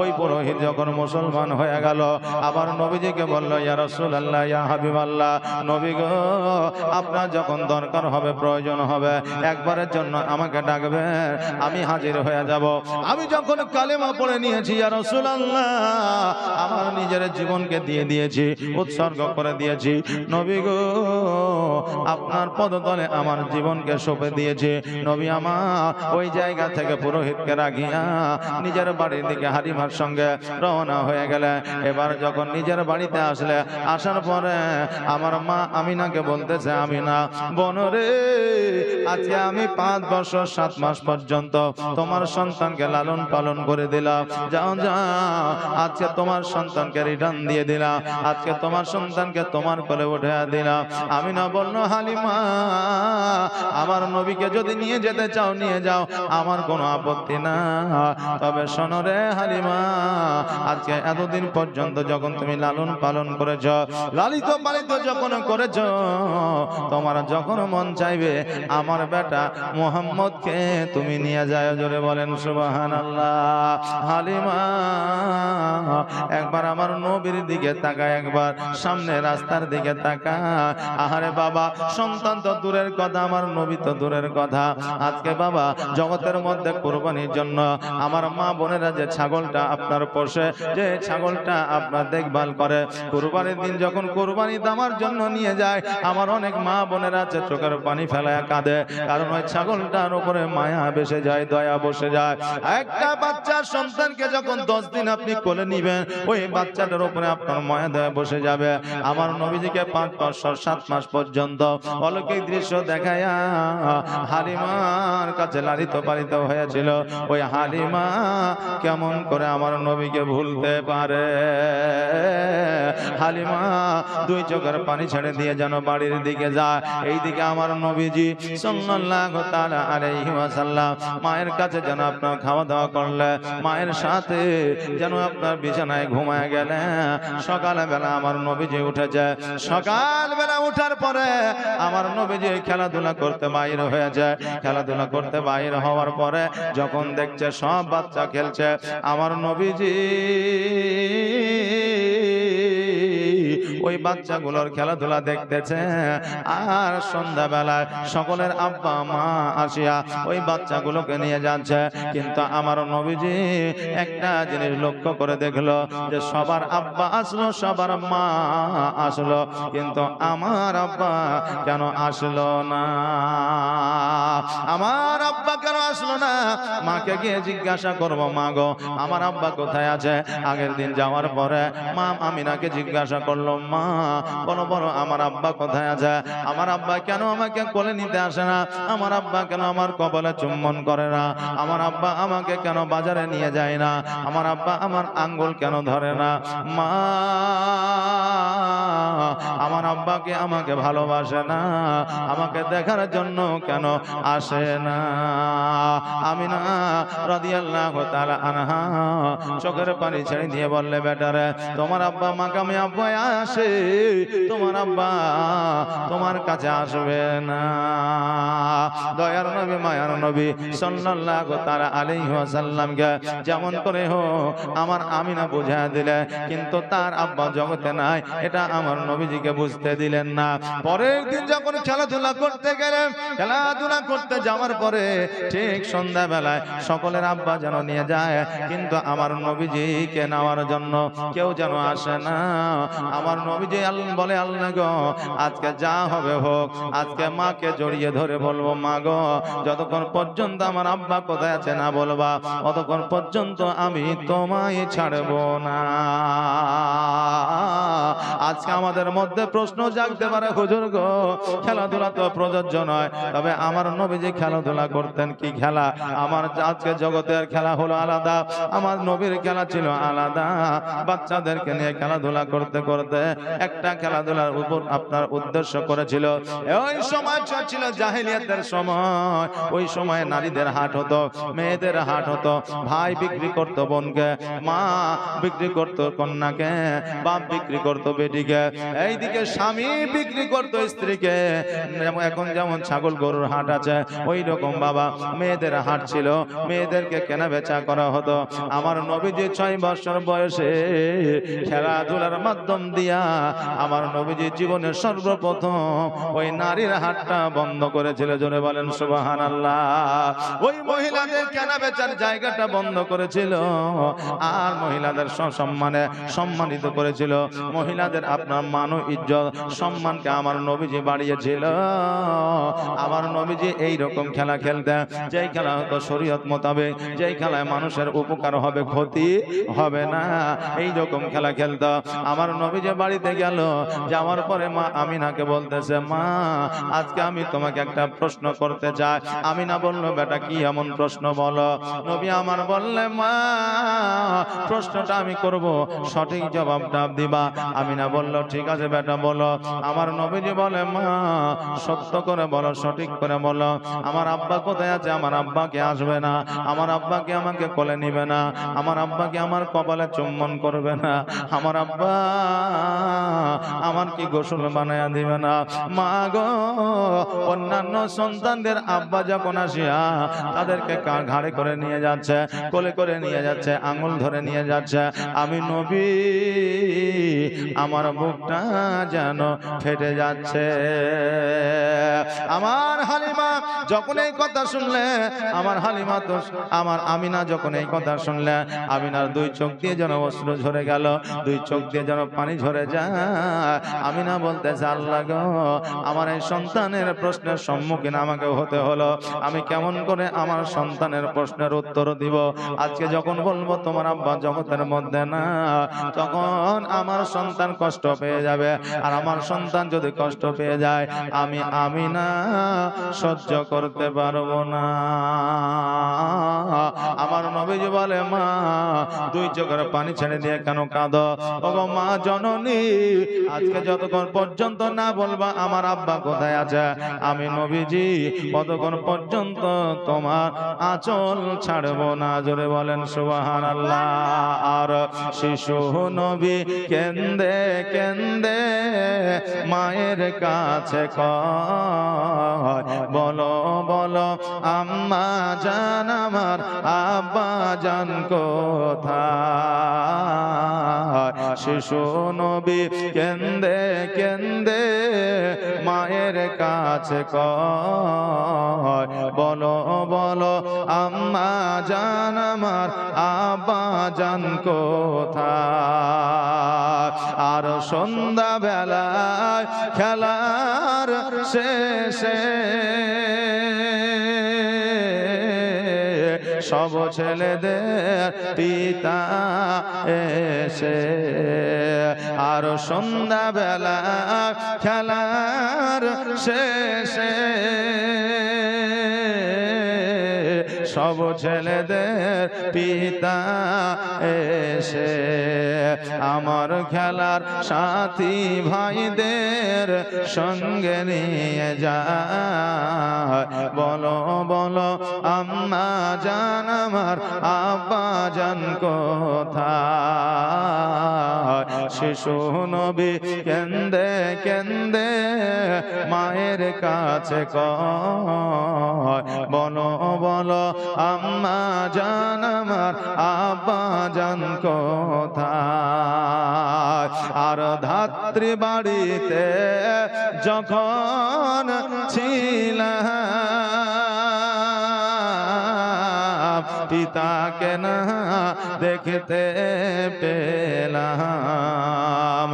ওই পুরোহিত যখন মুসলমান হয়ে গেল, আবার নবীজিকে বলল, ইয়া রাসূলুল্লাহ, ইয়া হাবিবাল্লাহ, নবী গো, আপনার যখন দরকার হবে, প্রয়োজন হবে, একবারের জন্য আমাকে ডাকবেন, আমি হাজির হয়ে যাব। আমি যখন কালেমা পড়ে নিয়েছি, ইয়া রাসূলুল্লাহ, আমার নিজের জীবনকে দিয়ে দিয়েছি, উৎসর্গ করে দিয়েছি। নবী গো, আপনার পদতলে আমার জীবনকে সঁপে দিয়েছি। নবী আমার ওই জায়গা থেকে পুরোহিতকে রাখিয়া নিজের বাড়ির দিকে হালিমার সঙ্গে রওনা হয়ে গেলে, এবার যখন নিজের বাড়িতে আসলে, আসার পরে আমার মা আমিনাকে বলতেছে, আমিনা বোনরে, আজকে আমি 5 বছর 7 মাস পর্যন্ত তোমার সন্তানকে লালন পালন করে দিলাম, যাও যাও, আজকে তোমার সন্তানকে রিটার্ন দিয়ে দিলাম, আজকে তোমার সন্তানকে তোমার কোলে উঠে দিলাম। আমিনা বলল, হালিমা, আমার নবীকে যদি নিয়ে যেতে চাও নিয়ে যাও, আমার কোনো আপত্তি না, তবে শোনো রে হালিমা, আজকে এতদিন পর্যন্ত যখন তুমি লালন পালন করেছ, লালিত পালিত যখন করেছ, তোমার যখন মন চাইবে আমার বেটা মুহাম্মদকে তুমি নিয়ে যাও। জোরে বলেন সুবহানাল্লাহ। হালিমা একবার আমার নবীর দিকে তাকায়, একবার সামনে রাস্তার দিকে তাকায়। আহারে বাবা, সন্তান তো দূরের কথা, আমার নবী তো দূরের কথা, আজকে বাবা জগতের মধ্যে কুরবানির জন্য আমার মা বোনেরা যে ছাগলটা আপনার আপনার পোষে, যে ছাগলটা আপনার দেখভাল করে, কুরবানির দিন যখন কুরবানি দেওয়ার জন্য নিয়ে যায়, আমার অনেক মা বোনেরা আছে চোখের পানি ফেলায় কাঁদে, কারণ ওই ছাগলটার উপরে মায়া বেসে যায়, দয়া বসে যায়। একটা বাচ্চা সন্তানকে যখন 10 দিন আপনি কোলে নিবেন, ওই বাচ্চাটার উপরে আপনার মায়া দয়া বসে যাবে। আমার নবীজিকে 5 বছর 7 মাস পর্যন্ত অলৌকিক দৃশ্য দেখায়া হালিমার কাছে লালিত পালিত হয়েছিল। ওই হালিমা কেমন করে আমার নবীকে ভুলতে পারে? হালিমা 2 চোখের পানি ছেড়ে দিয়ে যেন বাড়ির দিকে যায়। এইদিকে আমার নবীজি সাল্লাল্লাহু তাআলা আলাইহি ওয়াসাল্লাম মায়ের কাছে যেন আপনার খাওয়া দাওয়া করলে, মায়ের সাথে যেন আপনার বিছানায় ঘুমায় গেলে। সকালবেলা আমার নবীজি উঠেছে, সকালবেলা উঠার পরে আমার নবীজি খেলাধুলা করতে বাইর হয়ে যায়। খেলাধুলা করতে বাইর হওয়ার পরে যখন দেখছে সব বাচ্চা খেলছে, আমার নবীজি ওই বাচ্চাগুলোর খেলাধুলা দেখতেছে। আর সন্ধ্যাবেলায় সকলের আব্বা মা আসিয়া ওই বাচ্চাগুলোকে নিয়ে যাচ্ছে, কিন্তু আমার নবীজি একটা জিনিস লক্ষ্য করে দেখলো যে সবার আব্বা আসলো, সবার মা আসলো, কিন্তু আমার আব্বা কেন আসলো না? আমার আব্বা কেন আসলো না? মাকে গিয়ে জিজ্ঞাসা করবো, মা গো আমার আব্বা কোথায় আছে? আগের দিন যাওয়ার পরে মা আমিনাকে জিজ্ঞাসা করলো, মা বলো বলো আমার আব্বা কোথায় আছে? আমার আব্বা কেন আমাকে কোলে নিতে আসে না? আমার আব্বা কেন আমার কপালে চুম্বন করে না? আমার আব্বা আমাকে কেন বাজারে নিয়ে যায় না? আমার আব্বা আমার আঙ্গুল কেন ধরে না? মা আমার আব্বাকে আমাকে ভালোবাসে না, আমাকে দেখার জন্য কেন আসে না? আমিনা রাদিয়াল্লাহু তাআলা আনহা চোখের পানি ছেড়ে দিয়ে বললে, বেটারে তোমার আব্বা মাকামে আব্বা আসে, তোমার আব্বা তোমার কাছে আসবে না। দয়ার নবী মায়ার নবী সাল্লাল্লাহু তাআলা আলাইহি ওয়াসাল্লামকে যেমন করে হোক আমার আমিনা বুঝা দিলে, কিন্তু তার আব্বা জগতে নাই, এটা আমার নবীজিকে বুঝতে দিলেন না। পরের দিন যখন খেলাধুলা করতে গেলেন, খেলাধুলা করতে যাওয়ার পরে ঠিক সন্ধ্যাবেলায় সকলের আব্বা যেন নিয়ে যায়, কিন্তু আমার নবীজিকে নেওয়ার জন্য কেউ যেন আসে না। আমার নবীজি বলে, আল্লাহ গো আজকে যা হবে হোক, আজকে মাকে জড়িয়ে ধরে বলবো, মা গো যতক্ষণ পর্যন্ত আমার আব্বা কোথায় আছে না বলবা, ততক্ষণ পর্যন্ত আমি তোমায় ছাড়বো না। আজকে আমাদের মধ্যে প্রশ্ন জাগতে পারে, হুজুর গো খেলাধুলা তো প্রযোজ্য নয়, তবে আমার নবীজি খেলাধুলা করতেন কি খেলা? আমার আজকে জগতের খেলা হলো আলাদা, আমার নবীর খেলা ছিল আলাদা। বাচ্চাদেরকে নিয়ে খেলাধুলা করতে করতে একটা খেলাধুলার উপর আপনার উদ্দেশ্য করেছিল। ওই সময় ছিল জাহেলিয়াতের সময়, ওই সময় নারীদের হাট হতো, মেয়েদের হাট হতো, ভাই বিক্রি করতো বোনকে, মা বিক্রি করতো কন্যাকে, বাপ বিক্রি করতো বেটিকে, এইদিকে স্বামী বিক্রি করতো স্ত্রীকে। এখন যেমন ছাগল গরুর হাট আছে, ওই রকম বাবা মেয়েদের হাট ছিল, মেয়েদেরকে কেনা বেচা করা হতো। আমার নবীজি 6 বছর বয়সে খেলাধুলার মাধ্যম দিয়া আমার নবীজি জীবনের সর্বপ্রথম ওই নারীর হাটটা বন্ধ করেছিল। জোরে বলেন সুবহানাল্লাহ। ওই মহিলাদের কেনা বেচার জায়গাটা বন্ধ করেছিল, আর মহিলাদের সম্মানে সম্মানিত করেছিল। মহিলাদের আপনার মান ও ইজ্জত সম্মানকে আমার নবীজি বাড়িয়েছিল। আমার নবীজি এই রকম খেলা খেলতেন, যেই খেলা হতো শরীয়ত মোতাবেক, যেই খেলায় মানুষের উপকার হবে, ক্ষতি হবে না, এই রকম খেলা খেলতো। আমার নবীজি বাড়িতে গেল, যাওয়ার পরে মা আমিনাকে বলতেছে, মা আজকে আমি তোমাকে একটা প্রশ্ন করতে চাই। আমিনা বলল, বেটা কি এমন প্রশ্ন বলো? নবী আমার বললেন, মা প্রশ্নটা আমি করব, সঠিক জবাবটা দিবা। আমিনা বলল, ঠিক আছে বেটা বলো। আমার নবীজি বলে, মা সত্য করে বলো, সঠিক করে বলো, আমার আব্বা কোথায় আছে? আমার আব্বাকে আসবে না, আমার আব্বাকে আমাকে কোলে নিবে না, আমার আব্বাকে আমার কপালে চুম্বন করবে না, আমার আব্বা আমার কি গোসল বানায়া দিবে না? মা গো অন্যান্য সন্তানদের আব্বা যখন আসিয়া তাদেরকে ঘাড়ে করে নিয়ে যাচ্ছে, কোলে করে নিয়ে যাচ্ছে, আঙুল ধরে নিয়ে যাচ্ছে, আমি নবী আমার বুকটা যেন ফেটে যাচ্ছে। আমার হালিমা যখন এই কথা শুনলে, আমার হালিমা তো আমার আমিনা যখন এই কথা শুনলে, আমিনার দুই চোখ দিয়ে যেন অশ্রু ঝরে গেল, দুই চোখ দিয়ে যেন পানি ঝরে যায়। আমিনা বলতেছে, আল্লাহ গো, আমার এই সন্তানের প্রশ্নের সম্মুখীন আমাকে হতে হলো, আমি কেমন করে আমার সন্তানের প্রশ্নের উত্তর দিব? আজকে যখন বলবো তোমার আব্বা জগতের মধ্যে না, তখন আমার সন্তান কষ্ট পেয়ে যাবে, আর আমার সন্তান যদি কষ্ট পেয়ে যায়, আমি আমিনা সহ্য করতে পারবো না। আমার নবীজি বলে, মা দুই চোখের পানি ছেড়ে দিয়ে কেন কাঁদো? ওগো মা জননী, আজকে যতক্ষণ পর্যন্ত না বলবা আমার আব্বা কোথায় আছে, আমি নবীজি ততক্ষণ পর্যন্ত তোমার আঁচল ছাড়বো না। জোরে বলেন সুবহানাল্লাহ। আর শিশু নবী কেন্দে কেন্দে মায়ের কাছে কয়, বলো বলো আম্মা জান আমার আব্বা জান কোথায়? শিশু নবী কেন্দে কেন্দে মায়ের কাছে কয়, বলো বলো আম্মা জান আমার আব্বা জান কোথায়? আর সন্ধ্যা বেলায় খেলার শেষে সব ছেলেদের পিতা এসে, আর সন্ধ্যা বেলা খেলার শেষে সব ছেলেদের পিতা এসে আমার খেলার সাথী ভাইদের সঙ্গে নিয়ে যায়, বলো বলো আম্মা জান আমার আব্বা জান কোথায়? শিশু নবী কেন্দে কেন্দে মায়ের কাছে কয়, বলো বলো আম্মা জান আমার আব্বা জান কোথায়? আর ধাত্রী বাড়িতে যখন ছিলাম, পিতাকে না দেখতে পেলাম।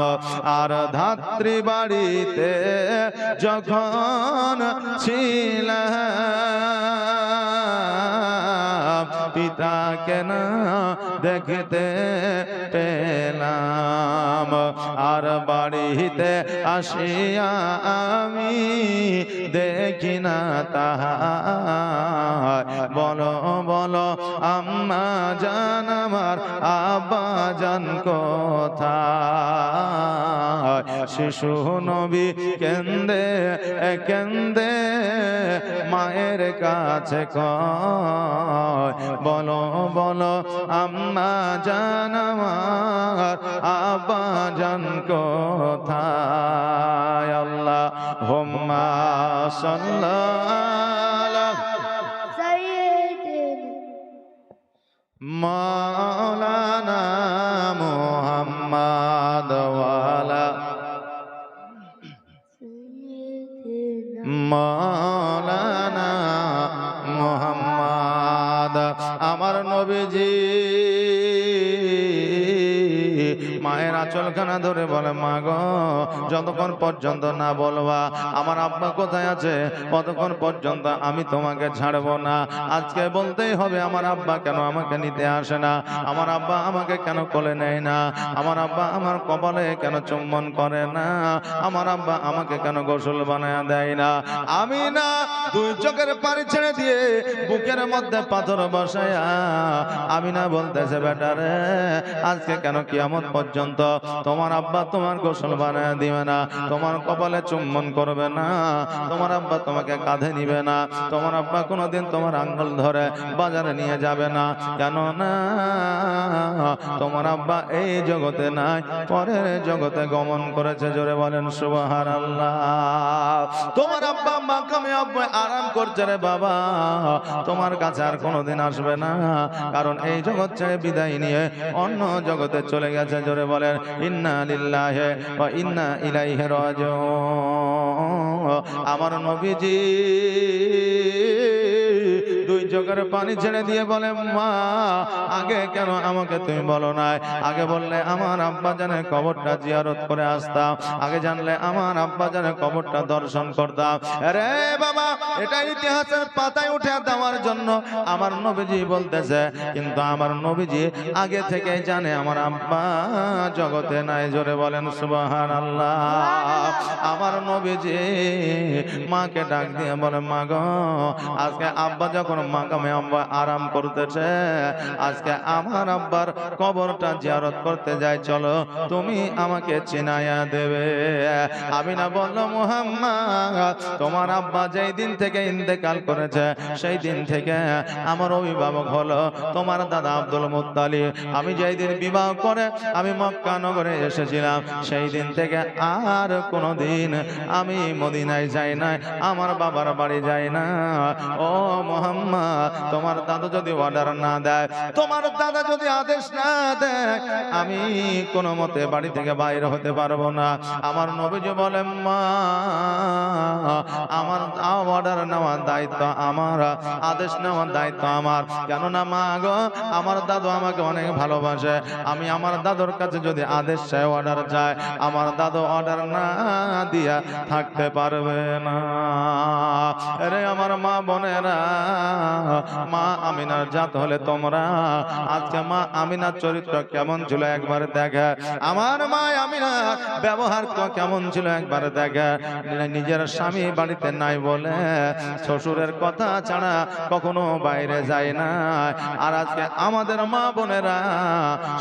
আর ধাত্রী বাড়িতে যখন ছিলাম, পিতাকে না দেখতে পেলাম। আর বাড়িতে আসিয়া আমি দেখি না তাহার, বলো বলো আম্মা জান আমার আব্বা জান কোথায়? শিশু নবী কেন্দে কেন্দে মায়ের কাছে কয়, বলো বলো আম্মা জান আমার আব্বা জান কোথায়? আল্লাহুম্মা সাল্লাল্লাহু মাওলানা মুহাম্মদ ওয়ালা মাওলানা মুহাম্মদ। আমার নবীজি মায়ের আঁচলখানা ধরে বলে, মা গো, যতক্ষণ পর্যন্ত না বলবা আমার আব্বা কোথায় আছে, ততক্ষণ পর্যন্ত আমি তোমাকে ছাড়বো না। আজকে বলতেই হবে আমার আব্বা কেন আমাকে নিতে আসে না, আমার আব্বা আমাকে কেন কোলে নেয় না, আমার আব্বা আমার কপালে কেন চুম্বন করে না, আমার আব্বা আমাকে কেন গোসল বানায় দেয় না। আমি না দুই চোখের পানি ছেড়ে দিয়ে বুকের মধ্যে পাথর বসায়া আমি না বলতেছে, বেটারে আজকে কেন কিয়ামত পর্যন্ত তোমার আব্বা তোমার গোসল বানায় দিবে না, তোমার কপালে চুম্বন করবে না, তোমার আব্বা তোমাকে কাঁধে নিবে না, তোমার আব্বা কোনোদিন তোমার আঙ্গুল ধরে বাজারে নিয়ে যাবে না। কেন না? তোমার আব্বা এই জগতে নাই, পরের জগতে গমন করেছে। জোরে বলেন সুবহানাল্লাহ। তোমার আব্বা মাকামে আব্বা আরাম করছে রে বাবা, তোমার কাছে আর কোনোদিন আসবে না, কারণ এই জগৎ ছেড়ে বিদায় নিয়ে অন্য জগতে চলে গেছে। জোরে বলেন ইন্না লিল্লাহি ওয়া ইন্না ইলাইহি রাজিউন। আমার নবীজি দুই চোখের পানি ছেড়ে দিয়ে বলে, মা আগে কেন আমাকে তুমি বলো নাই? আগে বললে আমার আব্বা জানের কবরটা জিয়ারত করে আসতাম, আগে জানলে আমার আব্বা জানের কবরটা দর্শন করতাম। আরে বাবা, এটা ইতিহাসের পাতায় উঠে দেওয়ার জন্য আমার নবীজি বলতেছে, কিন্তু আমার নবীজি আগে থেকে জানে আমার আব্বা জগতে নাই। জোরে বলেন সুবহানাল্লাহ। আমার নবীজি মাকে ডাক দিয়ে বলে, মা গো, আজকে আব্বা যখন মাকামে আব্বা আরাম করতেছে, আজকে আমার আব্বার কবরটা জিয়ারত করতে যাই, চলো তুমি আমাকে চিনাইয়া দেবে। আমিনা বলল, মুহাম্মদ, তোমার আব্বা যেই দিন থেকে ইন্তেকাল করেছে সেই দিন থেকে আমার অভিভাবক হলো তোমার দাদা আব্দুল মুত্তালিব। আমি যেই দিন বিবাহ করে আমি মক্কা নগরে এসেছিলাম, সেই দিন থেকে আর কোনোদিন আমি মদিনায় যাই না, আমার বাবার বাড়ি যাই না। ও মুহাম্মদ, তোমার দাদা যদি অর্ডার না দেয়, তোমার দাদা যদি আদেশ না দেয়, আমি কোনো মতে বাড়ি থেকে বাইরে হতে পারবো না। আমার নবীজি বলেন, মা আমার অর্ডার নেওয়ার দায়িত্ব আমার, আদেশ নেওয়ার দায়িত্ব আমার। কেননা মা গো, আমার দাদু আমাকে অনেক ভালোবাসে। আমি আমার দাদুর কাছে যদি আদেশ চাই, অর্ডার চাই, আমার দাদু অর্ডার না দিয়া থাকতে পারবে না। রে আমার মা বোনেরা, মা আমিনার জাত হলে তোমরা, আজকে মা আমিনার চরিত্র কেমন ছিল একবার দেখে, আমার মা আমিনার ব্যবহার কেমন ছিল একবার দেখে। নিজের স্বামী বাড়িতে নাই বলে শ্বশুরের কথা ছাড়া কখনো বাইরে যায় না। আর আজকে আমাদের মা বোনেরা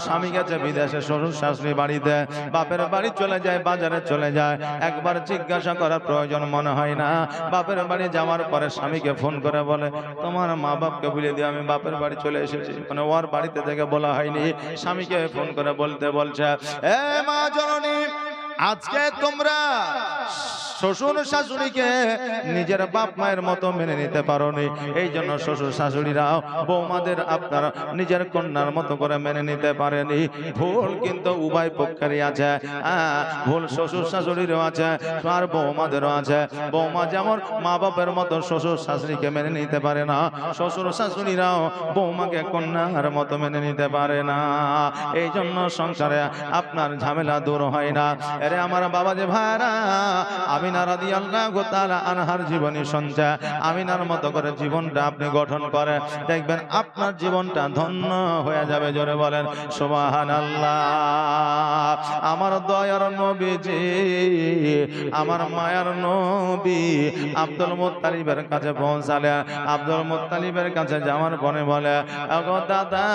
স্বামী গেছে বিদেশে, শ্বশুর শাশুড়ি বাড়িতে, বাপের বাড়ি চলে যায়, বাজারে চলে যায়, একবার জিজ্ঞাসা করার প্রয়োজন মনে হয় না। বাপের বাড়ি যাওয়ার পরে স্বামীকে ফোন করে বলে, তোমার মা বাপকে বলে দিয়ে আমি বাপের বাড়ি চলে এসেছি। মানে ওর বাড়িতে থেকে বলা হয়নি, স্বামীকে ফোন করে বলছে, এ মা জননী, আজকে তোমরা শ্বশুর শাশুড়িকে নিজের বাপ মায়ের মতো মেনে নিতে পারোনি, এই জন্য শ্বশুর শাশুড়িরাও বৌমাদের আপনার নিজের কন্যার মতো করে মেনে নিতে পারেনি। ভুল কিন্তু উভয় পক্ষেরই আছে, ভুল শ্বশুর শাশুড়িরও আছে আর বৌমাদেরও আছে। বৌমা যেমন মা বাপের মতো শ্বশুর শাশুড়িকে মেনে নিতে পারে না, শ্বশুর শাশুড়িরাও বৌমাকে কন্যার মতো মেনে নিতে পারে না। এই জন্য সংসারে আপনার ঝামেলা দূর হয় না। আরে আমার বাবা যে ভাইরা, আমিনা রাদিয়াল্লাহু তাআলা আনহার জীবনী শুনছে, আমিনার মতো করে জীবনটা আপনি গঠন করে দেখবেন আপনার জীবনটা ধন্য হয়ে যাবে। জোরে বলেন সুবহানাল্লাহ। আমার দয়ার নবীজি, আমার মায়ার নবী আব্দুল মুত্তালিবের কাছে পৌঁছালে, আব্দুল মুত্তালিবের কাছে যাওয়ার পরে বলে, ওগো দাদা,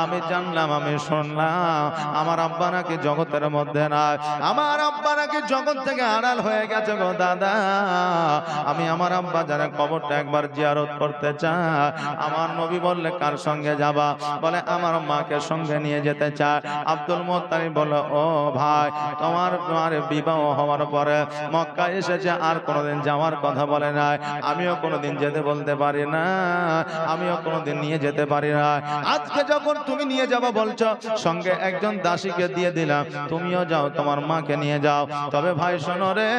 আমি জানলাম, আমি শুনলাম আমার আব্বা নাকি জগতের মধ্যে নাই, আমার আব্বা নাকি জগৎ থেকে আড়াল হয়ে গেছে গো দাদা। আমি আমার আব্বা যারা কবরটা একবার জিয়ারত করতে চাই। আমার নবী বললে, কার সঙ্গে যাবা? বলে, আমার মাকে সঙ্গে নিয়ে যেতে চায়। আব্দুল মুত্তালিব বলল, ও ভাই, তোমার বিবাহ হওয়ার পরে মক্কা এসেছে, আর কোনোদিন যাওয়ার কথা বলে নাই, আমিও কোনোদিন যেতে বলতে পারি না, আমিও কোনোদিন নিয়ে যেতে পারি না। আজকে যখন তুমি নিয়ে যাবো বলছো, সঙ্গে একজন দাসীকে দিয়ে দিলাম, তুমিও যাও, তোমার মাকে নিয়ে যাও। তবে ভাই শোনো রে,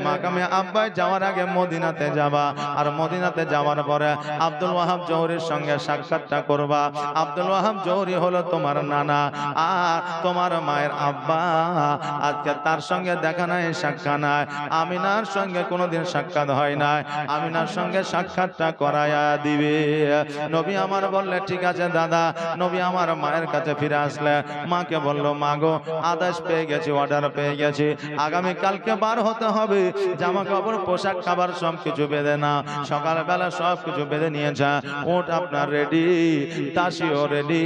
মাকামে আব্বাই যাওয়ার আগে মদিনাতে যাবা, আর মদিনাতে যাওয়ার পরে আব্দুল ওয়াহাব জৌহরীর সঙ্গে সাক্ষাৎটা করবা। আব্দুল ওয়াহাব জৌহরী হলো তোমার নানা, আর তোমার মায়ের আব্বা। আজকে তার সঙ্গে দেখা নাই, সাক্ষাৎ নাই, আমিনার সঙ্গে কোনোদিন সাক্ষাৎ হয় নাই, আমিনার সঙ্গে সাক্ষাৎটা করায়া দিবে। নবী আমার বললে, ঠিক আছে দাদা। নবী আমার মায়ের কাছে ফিরে আসলে মাকে বলল, মা গো, আদেশ পেয়ে গেছি, অর্ডার পেয়ে গেছি, আগামী কালকে বার হতে হবে, জামা কাপড় পোশাক খাবার সব কিছু বেঁধে না, সকালবেলা সব কিছু বেঁধে নিয়েছে, উট আপনার রেডি, দাসীও রেডি।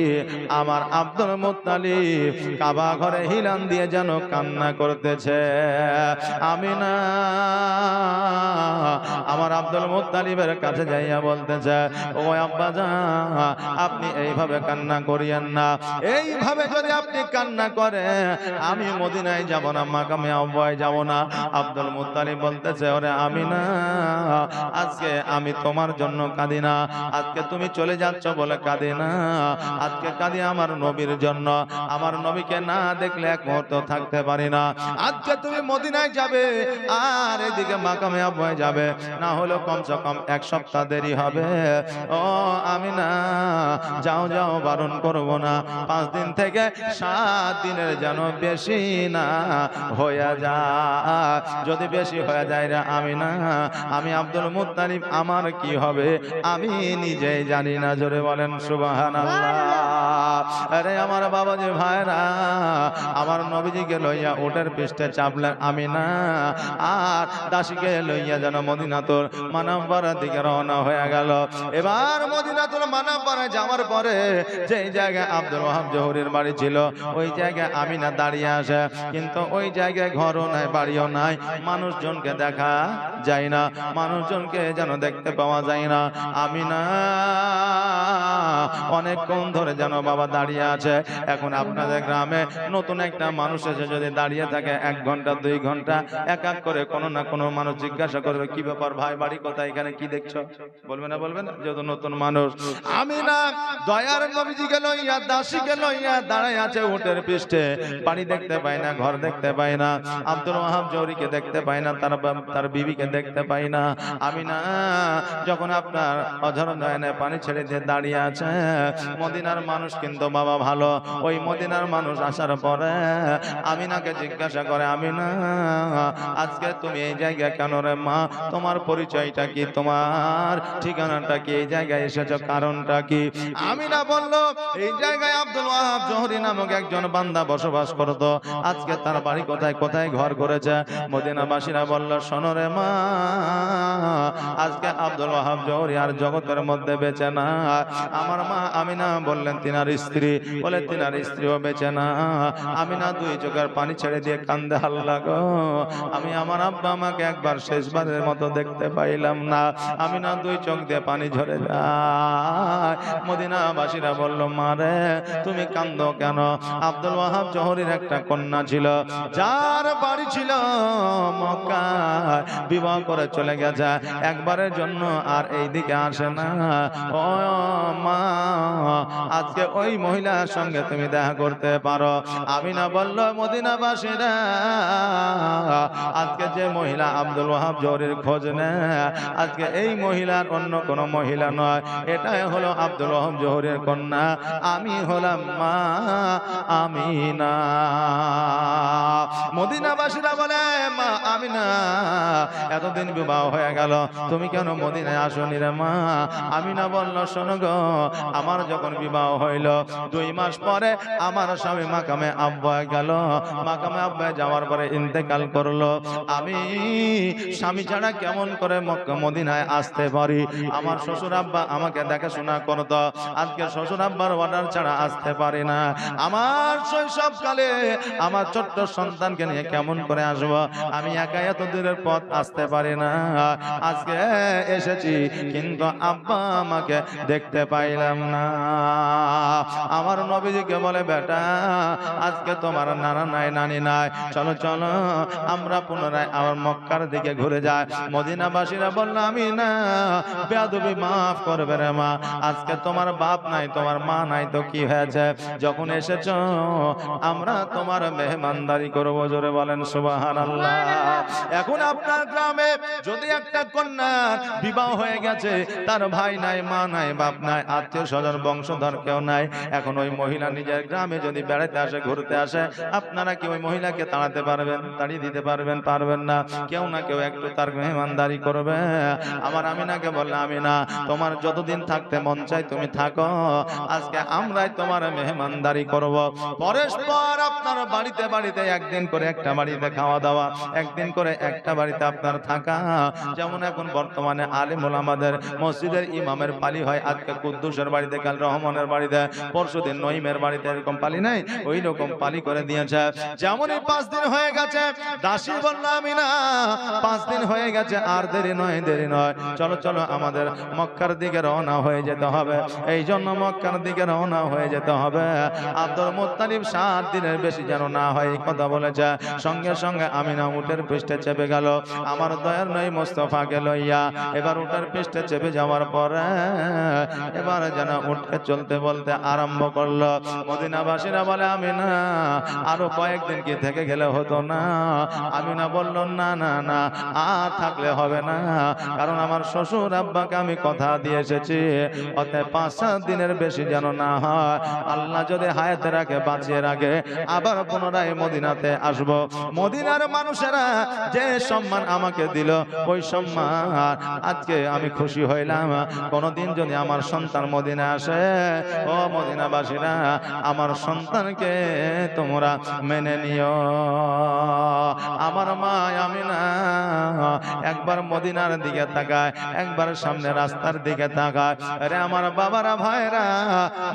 আমার আব্দুল মুত্তালিব কাবা ঘরে হিলান দিয়ে যেন কান্না করতেছে। আমিনা আমার আব্দুল মুত্তালিবের কাছে যাইয়া বলতেছে, ও আব্বা জান, আপনি এইভাবে কান্না করিয়েন না, এইভাবে যদি আপনি আপনি কান্না করে আমি মদিনায় যাব না, মাকামে আব্বায় যাব না। আব্দুল মুত্তালিব বলতেছে, ওরে আমিনা, আজকে আমি তোমার জন্য কাঁদি না, আজকে তুমি চলে যাচ্ছ বলে কাঁদি না, আজকে কাঁদি আমার নবীর জন্য। আমার নবীকে না দেখলে এক মুহূর্ত থাকতে পারি না। আজকে তুমি মদিনায় যাবে আর এদিকে মাকামে আব্বায় যাবে, না হলেও কমসে কম 1 সপ্তাহ দেরি হবে। ও আমিনা, যাও যাও, বারণ করব না। 5 দিন থেকে 7 দিনের যেন বেশি না হয়ে যায়। যদি বেশি হয়ে যায় রে আমিনা, আমি আব্দুল মুত্তালিব আমার কি হবে আমি নিজেই জানি না। জোরে বলেন সুবহানাল্লাহ। আরে আমার বাবাজি ভাইরা, আমার নবীজিকে লইয়া উটের পৃষ্ঠে চাপলেন আমিনা, আর দাসীকে লইয়া যেন মদিনাতুল মুনাওয়ারার দিকে রওনা হয়ে গেল। এবার মদিনাতুল মুনাওয়ারায় যাওয়ার পরে যে জায়গায় আব্দুল ওয়াহাব জহুরীর বাড়ি ছিল ওই জায়গায় আমিনা দাঁড়িয়ে আসে, কিন্তু ওই জায়গায় ঘরও নাই, বাড়িও নাই, মানুষজনকে দেখা যায় না, মানুষজনকে যেন দেখতে পাওয়া যায় না। আমিনা অনেকক্ষণ ধরে যেন বাবা দাঁড়িয়ে আছে। এখন আপনাদের গ্রামে নতুন একটা মানুষ এসে যদি দাঁড়িয়ে থাকে 1 ঘন্টা 2 ঘন্টা, এক এক করে কোনো না কোনো মানুষ জিজ্ঞাসা করবে, কি ব্যাপার ভাই, বাড়ি কোথায়, এখানে কি দেখছো? বলবে না, বলবে না, যেহেতু নতুন মানুষ। আমিনা দয়ার নবীজিকে লইয়া দাসীকে লইয়া দাঁড়ায় আছে উটের পৃষ্ঠে, বাড়ি দেখতে পায় না, ঘর দেখতে পায় না, আব্দুল ওয়াহাব জহুরীকে দেখতে পায় না, তার বিবিকে দেখতে পায় না। আমিনা যখন আপনার অঝর নয়নে পানি ছেড়ে দিয়ে দাঁড়িয়ে আছে, মদিনার মানুষ কিন্তু বাবা ভালো, ওই মদিনার মানুষ আসার পরে আমিনাকে জিজ্ঞাসা করে, আমিনা আজকে তুমি এই জায়গায় কেন রে মা, তোমার পরিচয়টা কি, তোমার ঠিকানাটা কি, এই জায়গায় এসেছো কারণটা কি? আমিনা বলল, এই জায়গায় আব্দুল ওয়াহাব জহুরী নামক একজন বান্দা বসবাস করতো, আজকে তার বাড়ি কোথায়, কোথায় ঘর করেছে। মদিনাবাসীরা বলল, শোনো রে মা, আজকে আব্দুল ওয়াহাব জহুরী আর জগতের মধ্যে বেঁচে না। আমার মা আমিনা বললেন, তিনার স্ত্রী, বলে তিনার স্ত্রীও বেঁচে না। আমিনা 2 চোখের পানি ছেড়ে দিয়ে কান্দে, আল্লাহ গো, আমি আমার আব্বা আমাকে একবার শেষবারের মতো দেখতে পাইলাম না। আমিনা 2 চোখ দিয়ে পানি ঝরে যায়। মদিনাবাসীরা বলল, মা রে তুমি কান্দো কেন? আব্দুল ওয়াহাব জহুরীর একটা কন্যা ছিল, যার বাড়ি ছিল মক্কায়, বিবাহ করে চলে গেছে, একবারের জন্য আর এই দিকে আসে না। ও মা, আজকে ওই মহিলার সঙ্গে তুমি দেখা করতে পারো। আমিনা বলল, মদিনাবাসীরা আজকে যে মহিলা আব্দুল ওয়াহাব জহুরীর খোঁজ নেয়, আজকে এই মহিলার অন্য কোন মহিলা নয়, এটাই হলো আব্দুল ওয়াহাব জহুরীর কন্যা, আমি হলাম মা আমিনা। মদিনাবাসীরা বলে, মা আমিনা, এতদিন বিবাহ হয়ে গেল, তুমি কেন মদিনায় আসনি রে মা? আমিনা বলল, শোনো গো, আমার যখন বিবাহ হইল 2 মাস পরে আমার স্বামী মাকামে আব্বায় গেল, মাকামে আব্বায় যাওয়ার পরে ইন্তেকাল করলো। আমি স্বামী ছাড়া কেমন করে মক্কা মদিনায় আসতে পারি? আমার শ্বশুর আব্বা আমাকে দেখাশোনা করতো, আজকে শ্বশুর আব্বার অর্ডার ছাড়া আসতে পারি না। আমার শৈশবকালে আমার ছোট্ট সন্তানকে নিয়ে কেমন করে আসবো? আমি একা এত দূরের পথ আসতে পারি না। আজকে এসেছি, কিন্তু আব্বা আমাকে দেখতে পাইলাম না। আমার নবীজিকে বলে, বেটা আজকে তোমার নানা নাই, নানি নাই, চলো চলো আমরা পুনরায় আমার মক্কার দিকে ঘুরে যাই। মদিনাবাসীরা বলল, আমি না, বেয়াদবি মাফ করবে রে মা, আজকে তোমার বাপ নাই, তোমার মা নাই তো কি হয়েছে, যখন এসেছো আমরা তোমার মেহমানদারি করবো। জোরে বলেন সুবহানাল্লাহ। এখন আপনার গ্রামে যদি একটা কন্যা বিবাহ হয়ে গেছে, তার ভাই নাই, মা নাই, বাপ নাই, আত্মীয় স্বজন বংশধর কেউ নাই, এখন ওই মহিলা নিজের গ্রামে যদি বেড়াতে আসে, ঘুরতে আসে, আপনারা কি ওই মহিলাকে তাড়াতে পারবেন, তাড়িয়ে দিতে পারবেন? পারবেন না। কেউ না কেউ একটু তার মেহমানদারি করবে। আমার আমিনাকে বললে, আমিনা তোমার যতদিন থাকতে মন চাই তুমি থাকো, আজকে আমরাই তোমার মেহমানদারি করব। পরস্পর আপনার বাড়িতে বাড়িতে একদিন করে করে একটা বাড়িতে খাওয়া দাওয়া, একদিন করে একটা বাড়িতে আপনার থাকা। যেমন এখন বর্তমানে আলেম ওলামাদের মসজিদের ইমামের পালি হয়, আজকে কুদ্দুসের বাড়িতে, কাল রহমানের বাড়িতে, পরশুদিন নঈমের বাড়িতে, এরকম পালি নাই, ওই রকম পালি করে দিয়েছে। যেমন এই 5 দিন হয়ে গেছে, দাসী বলল আমি না, 5 দিন হয়ে গেছে, আর দেরি নয়, দেরি নয়, চলো চলো আমাদের মক্কার দিকে রওনা হয়ে যেতে হবে। এই জন্য মক্কার দিকে রওনা হয়ে যেতে হবে। আব্দুল মুত্তালিব 7 দিনের বেশি যেন না হয় এই কথা বলেছে। সঙ্গে সঙ্গে আমিনা উটের পৃষ্ঠে চেপে গেল আমার দয়ার নই মুস্তাফাকে লইয়া। এবার উটের পৃষ্ঠে চেপে যাওয়ার পরে এবার যেন উঠকে চলতে বলতে আরম্ভ করলো। মদিনাবাসীরা বলে আমিনা আরো কয়েকদিন কি থেকে গেলে হতো না? আমিনা বলল না না না, আর থাকলে হবে না, কারণ আমার শ্বশুর আব্বাকে আমি কথা দিয়ে এসেছি, অতএব 5-7 দিনের বেশি যেন না হয়। আল্লাহ যদি হায়াতে রাখে, বাঁচিয়ে রাখে, আবার পুনরায় মদিনাতে আসব। মদিনার মানুষেরা যে সম্মান আমাকে দিল, ওই সম্মান আজকে আমি খুশি হইলাম। কোনদিন যদি আমার সন্তান মদিনা আসে, ও মদিনাবাসীরা, আমার সন্তানকে তোমরা মেনে নিও। আমার মা আমিনা একবার মদিনার দিকে তাকায়, একবার সামনে রাস্তার দিকে তাকায়। আরে আমার বাবারা, ভাইরা,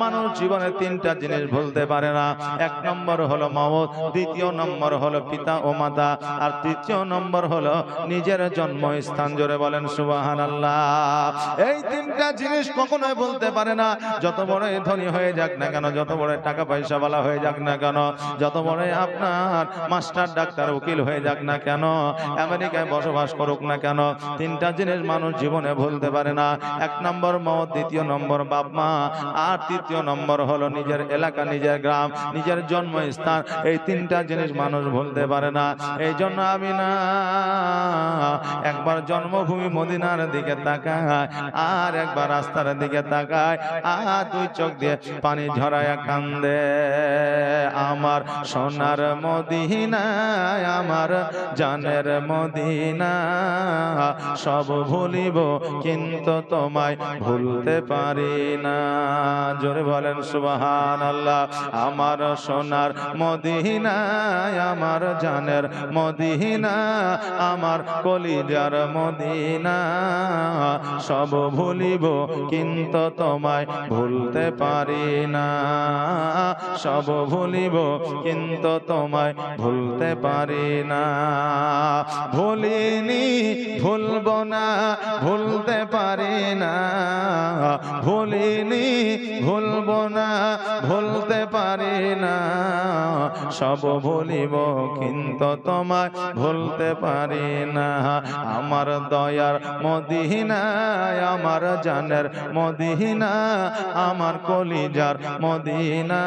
মানুষ জীবনে 3টা জিনিস ভুলতে পারে না। 1 নম্বর হলো মওত, 2য় নম্বর হলো পিতা ও মাতা, আর 3য় নম্বর হলো নিজের জন্মস্থান। জোরে বলেন সুবহানাল্লাহ। এই 3টা জিনিস কখনোই বলতে পারে না। যত বড় ধনী হয়ে যাক না কেন, যত বড় টাকা পয়সা वाला হয়ে যাক না কেন, যত বড় আপনার মাস্টার ডাক্তার উকিল হয়ে যাক না কেন, আমেরিকায় বসবাস করুক না কেন, 3টা জিনিস মানুষ জীবনে ভুলতে পারে না। 1 নম্বর মওত, 2য় নম্বর বাপ মা, আর 3য় নম্বর হলো নিজের এলাকা, নিজের গ্রাম, নিজের জন্মস্থান। এই 3টা জিনিস মানুষ ভুলতে পারে না। এই জন্য আমি না একবার জন্মভূমি মদিনার দিকে তাকায়, আর একবার রাস্তার দিকে তাকায়, আর 2 চোখ দিয়ে পানি ঝরায়া কান্দে। আমার সোনার মদিনা, আমার জানের মদিনা, সব ভুলিব কিন্তু তোমায় ভুলতে পারি না। জোরে বলেন সুবহানাল্লাহ। আমার সোনার মদিনা, আমার জানের মদিনা, আমার কলিজার মদিনা, সব ভুলিব কিন্তু তোমায় ভুলতে পারি না, সব ভুলিব কিন্তু তোমায় ভুলতে পারি না। ভুলিনি, ভুলব না, ভুলতে পারি না, ভুলিনি, ভুলব না, ভুলতে পারি না, সব ভুলিব কিন্তু তোমায় ভুলতে পারি না। আমার দয়ার মদিনা, আমার জানের মদিনা, আমার কলিজার মদিনা,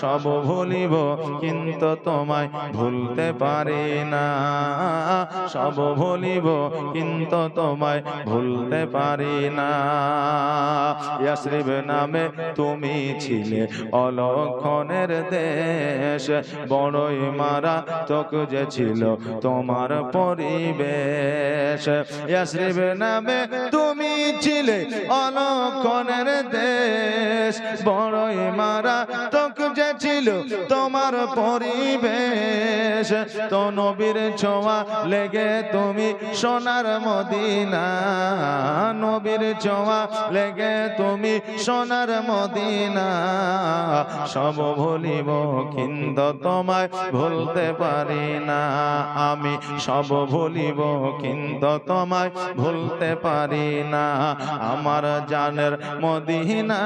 সব ভুলিব কিন্তু তোমায় ভুলতে পারি না, সব ভুলিব কিন্তু তোমায় ভুলতে পারি না। ইয়াসরিব নামে তুমি ছিলে অলক্ষণের দেশ, বড়ই মারাত্মক যে ছিল তোমার পরিবেশ। ইয়াসরিব নামে তুমি ছিলে অলক্ষণের দেশ, বড়ই মারাত্মক যে ছিল তোমার পরিবেশ। তো নবীর ছোঁয়া লেগে তুমি সোনার মদিনা, নবীর ছোঁয়া লেগে তুমি সোনার মদিনা, সব ভুলিব কিন্তু তোমায় ভুলতে পারি না। আমি সব ভুলিব কিন্তু তোমায় ভুলতে পারি না। আমার জানের মদিনা,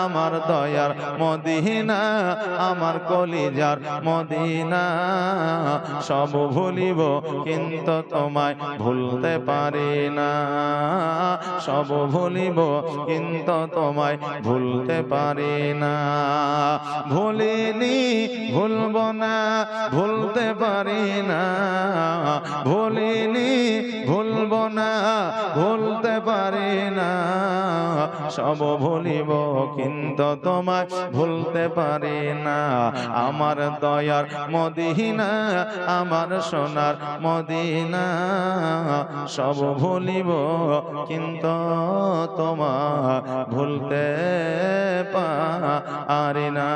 আমার দয়ার মদিনা, আমার কলিজার মদিনা, সব ভুলিব কিন্তু তোমায় ভুলতে পারি না, সব ভুলিব কিন্তু তোমায় ভুলতে পারি না। ভুলিনি, ভুলব না, ভুলতে পারি না, ভুলিনি, ভুলব না, ভুলতে পারি না, সব ভুলিব কিন্তু তোমায় ভুলতে পারি না। আমার দয়ার মদিনা, আমার সোনার মদিনা, সব ভুলিব কিন্তু তোমায় ভুলতে পারি না।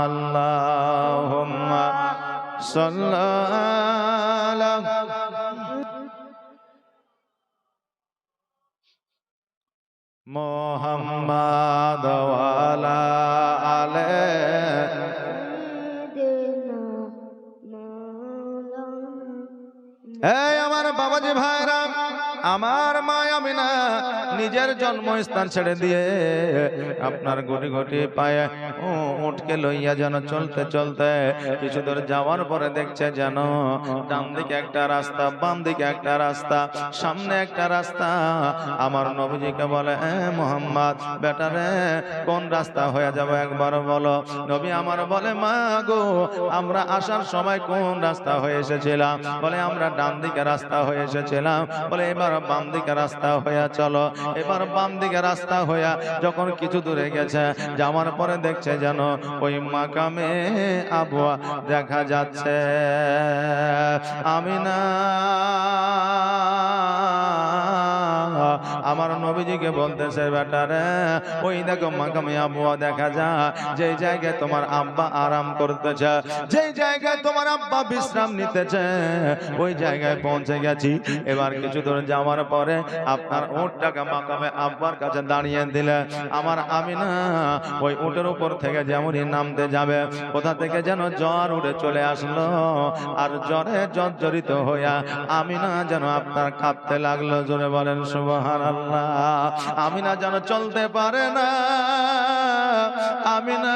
আল্লাহুম্মা সাল্লাল্লাহু মুহাম্মাদ ওয়া আলা আলে। এই আমার বাবাজি ভাইরা, আমার মা আমিনা নিজের জন্মস্থান ছেড়ে দিয়ে আপনার গুটি গুটি পায়ে উঠকে লইয়া যেন চলতে চলতে কিছু দূর যাওয়ার পরে দেখছে যেন ডান দিকে একটা রাস্তা, বাম দিকে একটা রাস্তা, সামনে একটা রাস্তা। আমার নবীজিকে বলে, মোহাম্মদ বেটা রে, কোন রাস্তা হয়ে যাবে একবার বলো। নবী আমার বলে, মা গো, আমরা আসার সময় কোন রাস্তা হয়ে এসেছিলাম? বলে, আমরা ডান দিকে রাস্তা হয়ে এসেছিলাম। বলে, এবার বাম দিকে রাস্তা হইয়া চলো। এবার বাম দিকে রাস্তা হইয়া যখন কিছু দূরে গেছে, যাওয়ার পরে দেখছে যেন ওই মাকামে আবওয়া দেখা যাচ্ছে। আমিনা আমার নবীজিকে বলতেছে, বেটারে ওই দেখো মাকামে আবওয়া দেখা যায়, যেই জায়গায় তোমার আব্বা আরাম করতেছে, যেই জায়গায় তোমার আব্বা বিশ্রাম নিতেছে, ওই জায়গায় পৌঁছে গেছি। এবার কিছু দূর যাওয়ার পরে আপনার উটটাকে মাকামে আব্বার কাছে দাঁড়িয়ে দিলে আমার আমিনা ওই উটের উপর থেকে যেমনই নামতে যাবে, কোথা থেকে যেন জ্বর উঠে চলে আসলো। আর জ্বরে জর্জরিত হইয়া আমিনা যেন আপনার কাঁপতে লাগলো। জোরে বলেন সুবহানাল্লাহ। আমিনা যেন চলতে পারে না, আমিনা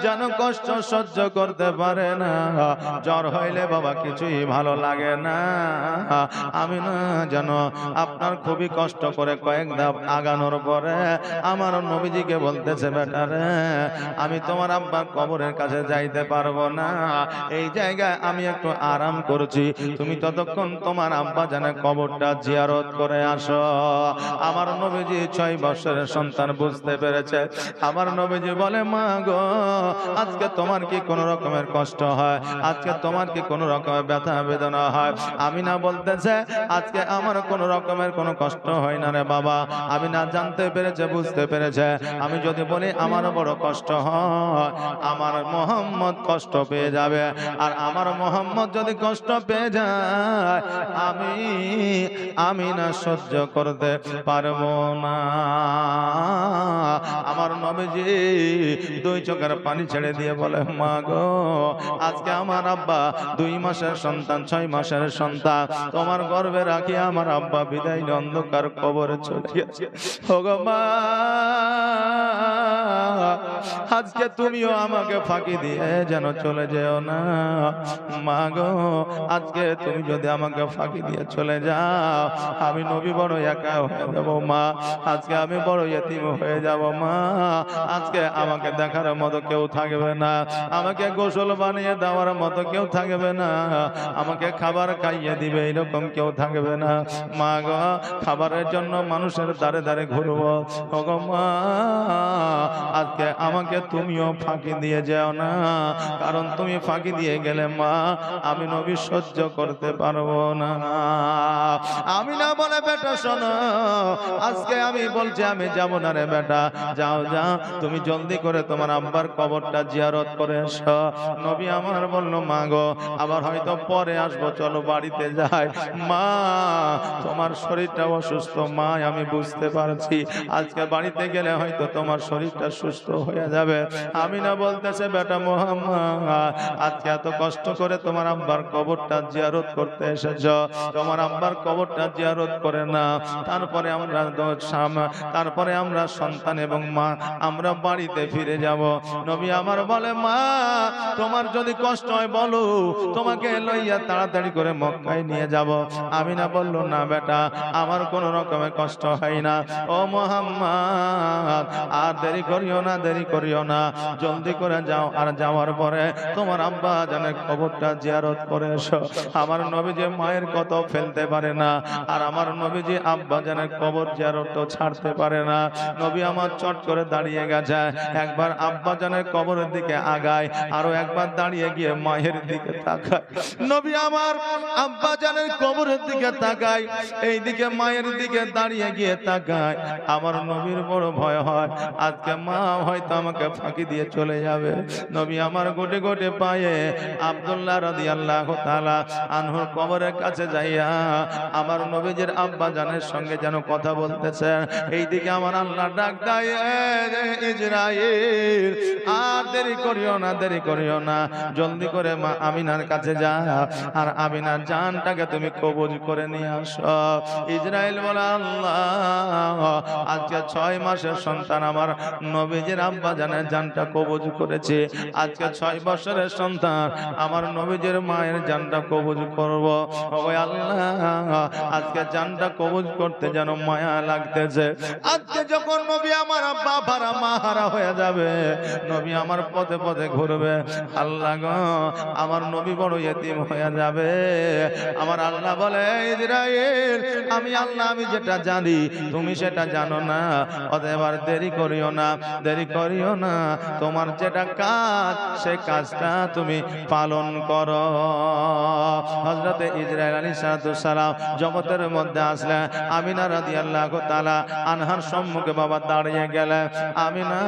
যেন কষ্ট সহ্য করতে পারে না। জ্বর হইলে বাবা কিছুই ভালো লাগে না। আমিনা যেন আপনার খুবই কষ্ট করে কয়েক ধাপ আগানোর পরে আমার নবীজিকে বলতেছে, বেটারে আমি তোমার আব্বার কবরের কাছে যাইতে পারবো না, এই জায়গায় আমি একটু আরাম করছি, তুমি ততক্ষণ তোমার আব্বা যেন কবরটা জিয়ারত করে আসো। আমার নবীজি 6 বছরের সন্তান বুঝতে পেরেছে। আমার নবীজি বলে, মা গো, আজকে তোমার কি কোনো রকমের কষ্ট হয়? আজকে তোমার কি কোনো রকমের ব্যথা বেদনা হয়? আমিনা বলতেছে, আজকে আমার কোনো রকমের কোনো কষ্ট হয় না রে বাবা। আমিনা জানতে পেরেছে, বুঝতে পেরেছে, আমি যদি বলি আমার বড় কষ্ট হয়, আমার মোহাম্মদ কষ্ট পেয়ে যাবে। আর আমার মোহাম্মদ যদি কষ্ট পেয়ে যায়, আমি না সহ্য করতে পারবো না। আমার নবীজি 2 চোখের পানি ছেড়ে দিয়ে বলে, মা গো, আজকে আমার আব্বা 2 মাসের সন্তান, 6 মাসের সন্তান তোমার গর্ভে রাখি আমার আব্বা বিদায় অন্ধকার কবরে চলে গেছে। ওগো মা, আজকে তুমিও আমাকে ফাঁকি দিয়ে যেন চলে যেও না। মা গো, আজকে তুমি যদি আমাকে ফাঁকি দিয়ে চলে যাও, আমি নবী বড় একা হয়ে যাব মা। আজকে আমি বড় ইতিম হয়ে যাব মা। আজকে আমাকে দেখার মতো কেউ থাকবে না, আমাকে গোসল বানিয়ে দেওয়ার মতো কেউ থাকবে না, আমাকে খাবার খাইয়ে দিবে এরকম কেউ থাকবে না। মা গো, খাবারের জন্য মানুষের দ্বারে দ্বারে ঘুরবো। ওগো মা, আজকে আমাকে তুমিও ফাঁকি দিয়ে যাও না, কারণ তুমি ফাঁকি দিয়ে গেলে মা আমি নবী সহ্য করতে পারবো না। আমি না বলে, বেটা শোনো, আজকে আমি বলছি আমি যাব না রে বেটা, যাও যাও, তুমি জলদি করে তোমার আব্বার কবরটা জিয়ারত করে এসো। নবী আমার বলল, মা গো, আবার হয়তো পরে আসবো, চলো বাড়িতে যাই। মা, তোমার শরীরটা অসুস্থ মা, আমি বুঝতে পারছি, আজকে বাড়িতে গেলে হয়তো তোমার শরীরটা সুস্থ হয়ে যাবে। আমি না বলতেছে, বেটা মোহাম্মদ, আজকে এত কষ্ট করে তোমার আব্বার কবরটা জিয়ারত করতে এসেছ, তোমার আব্বার কবরটা জিয়ারত করে না, তারপরে আমরা সন্তান এবং মা আমরা বাড়িতে ফিরে যাব। নবী আমার বলে, মা, তোমার যদি কষ্ট হয় বলো, তোমাকে লইয়া তাড়াতাড়ি করে মক্কায় নিয়ে যাব। আমিনা বলল, না বেটা, আমার কোনো রকমের কষ্ট হয় না। ও মোহাম্মদ, আর দেরি করিও না, দেরি করিও না, জলদি করে যাও। আর যাওয়ার পরে তোমার আব্বা জানে কবরটা জিয়ারত করে এসো। আমার নবীজি মায়ের কত ফেলতে পারে না, আর আমার নবীজি আব্বা জানে কবর জিয়ারত ছাড়তে পারে না। নবী আমার চট করে দাঁড়িয়ে গেল। গেছে, একবার আব্বা জানের কবরের দিকে আগায়, আরো একবার দাঁড়িয়ে গিয়ে মায়ের দিকে তাকায়। নবী আমার আব্বা জানের কবরের দিকে তাকায়, এইদিকে মায়ের দিকে দাঁড়িয়ে গিয়ে তাকায়। আমার নবীর বড় ভয় হয়, আজকে মা হয়তো আমাকে ফাঁকি দিয়ে চলে যাবে। নবী আমার গোটে গোটে পায়ে আব্দুল্লাহ রাদিয়াল্লাহু তাআলা আনহুর কবরের কাছে যাইয়া আমার নবীজির আব্বা জানের সঙ্গে যেন কথা বলতেছেন। এইদিকে আমার আল্লাহ ডাক দেয়, ইসরাইল আর দেরি করিও না, দেরি করিও না, জলদি করে মা আমিনার কাছে যা, আর আমিনার জানটাকে তুমি কবজ করে নিয়ে আসো। ইসরাইল বলে, আল্লাহ আজকে 6 মাসের সন্তান আমার নবীজির আব্বা জানের জানটা কবজ করেছে, আজকে 6 বছরের সন্তান আমার নবীজির মায়ের জানটা কবজ করব। ওই আল্লাহ আজকে জানটা কবজ করতে যেন মায়া লাগতেছে। আজকে যখন নবী আমার বাবারা মাহারা হয়ে যাবে, নবী আমার পথে পথে ঘুরবে, আল্লাহ গো আমার নবী বড় ইতিম হয়ে যাবে। আমার আল্লাহ বলে, ইসরাইল আমি আল্লাহ আমি যেটা জানি তুমি সেটা জানো না, অতএব আর দেরি করিও না, দেরি করিও না, তোমার যেটা কাজ সেই কাজটা তুমি পালন করো। হযরতে ইসরাইল আলাইহিস সালাম জগতের মধ্যে আসলেন, আমিনা রাদিয়াল্লাহু তাআলা আনহার সম্মুখে বাবা দাঁড়িয়ে গেলেন। আমিনা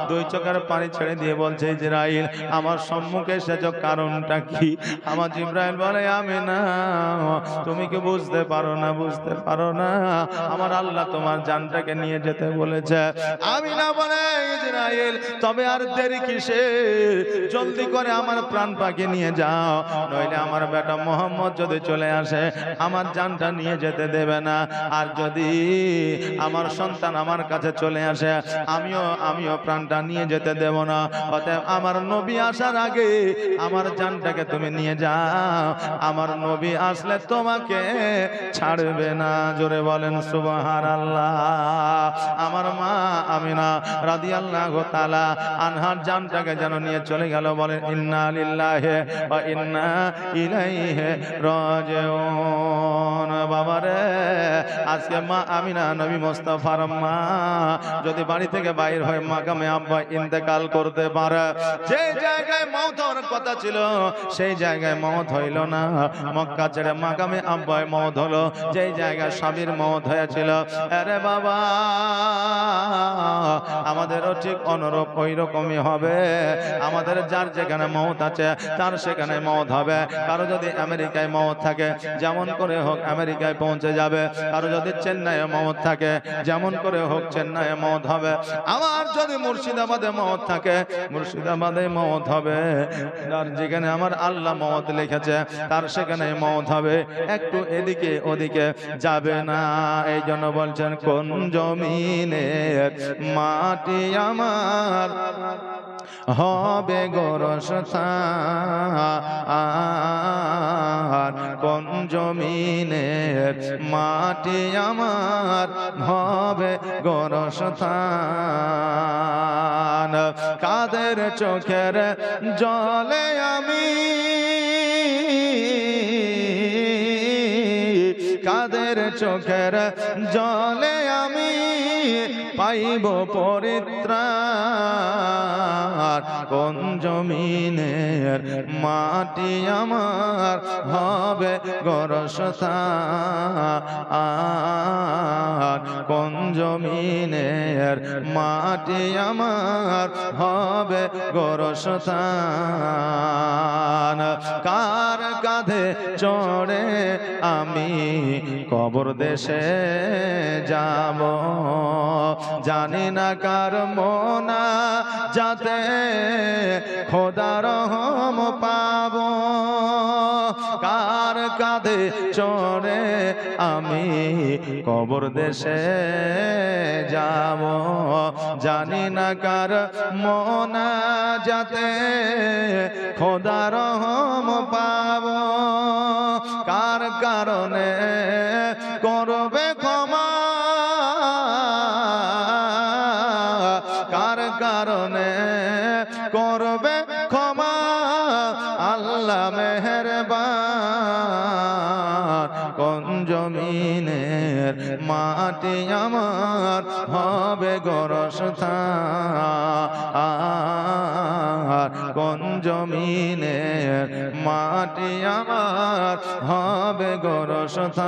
2 চোখের পানি ছেড়ে দিয়ে বলছে, ইসরাইল আমার সম্মুখে এসেছো কারণটা কি? আমার জিবরাইল বলে, আমিনা তুমি কি বুঝতে পারো না, বুঝতে পারো না, আমার আল্লাহ তোমার জানটাকে নিয়ে যেতে বলেছে। আমিনা বলে, ইসরাইল তবে আর দেরি কিসে, জলদি করে আমার প্রাণ পাখি নিয়ে যাও, নইলে আমার বেটা মোহাম্মদ যদি চলে আসে আমার জানটা নিয়ে যেতে দেবে না, আর যদি আমার সন্তান আমার কাছে চলে আসে আমিও প্রাণটা নিয়ে যেতে দেব না। অতএব আমার নবী আসার আগে আমার জানটাকে তুমি নিয়ে যাও, আমার নবী আসলে তোমাকে ছাড়বে না। জোরে বলেন সুবহানাল্লাহ। আমার মা আমিনা রাদিয়াল্লাহু তাআলা আনহার জানটাকে যেন নিয়ে চলে গেল। বলেন ইন্না লিল্লাহি ওয়া ইন্না ইলাইহি রাজিউন। বাবারে আজকে মা আমিনা নবী মুস্তাফার মা যদি বাড়ি থেকে বাইর হয় মাকামে আব্বা ইন্তেকাল করতে পারে, যে জায়গায় মওত হওয়ার কথা ছিল সেই জায়গায় মওত হইল না, মক্কা ছেড়ে মাকামে আব্বায় মওত হলো, যেই জায়গায় স্বামীর মওত হয়েছিল। আরে বাবা আমাদেরও ঠিক অনুরূপ ওই রকমই হবে, আমাদের যার যেখানে মওত আছে তার সেখানে মওত হবে। কারো যদি আমেরিকায় মওত থাকে যেমন করে হোক আমেরিকায় পৌঁছে যাবে, কারো যদি চেন্নাইয়ে মওত থাকে যেমন করে হোক চেন্নাইয়ে মওত হবে। আমার যদি মুর্শিদাবাদে মওত থাকে মুর্শিদাবাদে মওত হবে, আর যেখানে আমার আল্লাহ মওত লিখেছে তার সেখানে মওত হবে, একটু এদিকে ওদিকে যাবে না। এই জন্য বলছেন কোন জমিনের মাটি আমার হবে গোরস্থান, কোন জমিনের মাটি আমার হবে গোরস্থান। কাদের চোখের জলে আমি, কাদের চোখের জলে আমি পাইব পরিত্রাণ, কোন জমিনের মাটি আমার হবে গোরস্থান, কোন জমিনের মাটি আমার হবে গোরস্থান। কার কাঁধে চড়ে আমি কবর দেশে যাব, জানি না কার মোনা যাতে খোদার রহম পাব, কার কাঁধে চড়ে আমি কবর দেশে যাব, জানি না কার মোনা যাতে খোদার রহম পাব, কার কারণে করবে ক্ষমা, কার কারণে করবে ক্ষমা আল্লাহ মেহেরবান, কোন কোন জমিনের মাটি আমার হবে গোরস্থান, কোন জমিনের মাটি আমার হবে গোরস্থান।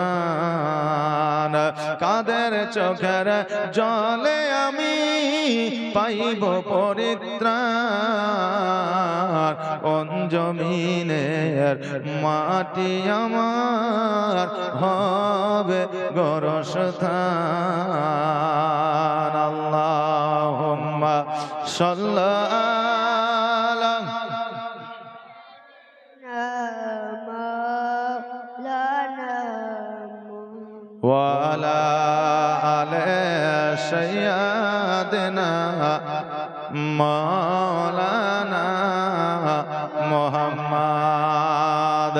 কাদের চোখের জলে আমি পাইব পরিত্রাণ, কোন জমিনের মাটি আমার হবে গোরস্থান। আল্লাহুম্মা সাল্লি আলা ওয়া আলা আলি সাইয়্যিদিনা মাওলানা মুহাম্মদ।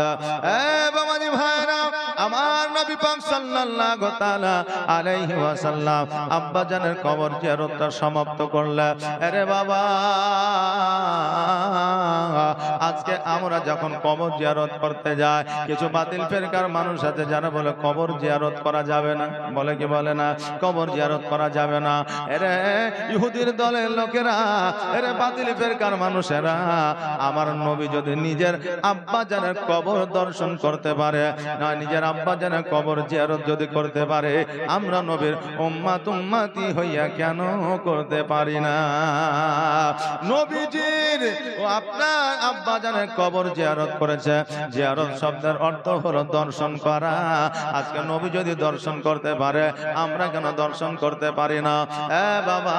বাবাজি ভাইরা, আমার নবী পাক সাল্লাল্লাহু তাআলা আলাইহি ওয়াসাল্লাম আব্বা জানের কবর জিয়ারতটা সমাপ্ত করলেন। আরে বাবা, আজকে আমরা যখন কবর জিয়ারত করতে যাই, কিছু বাতিল ফেরকার মানুষ আছে যারা বলে কবর জিয়ারত করা যাবে না, বলে কি বলে না, কবর জিয়ারত করা যাবে না। এরে ইহুদির দলের লোকেরা, এরে বাতিল ফেরকার মানুষেরা, আমার নবী যদি নিজের আব্বা জানের কবর দর্শন করতে পারে, না নিজের আব্বা জানের কবর জিয়ারত যদি করতে পারে, আমরা নবীর উম্মতি হইয়া কেন করতে পারি না? নবীজির ও আপনার আব্বা জানের কবর জিয়ারত করেছে। জিয়ারত শব্দের অর্থ হলো দর্শন করা। আজকে নবী যদি দর্শন করতে পারে, আমরা কেন দর্শন করতে পারি না? বাবা,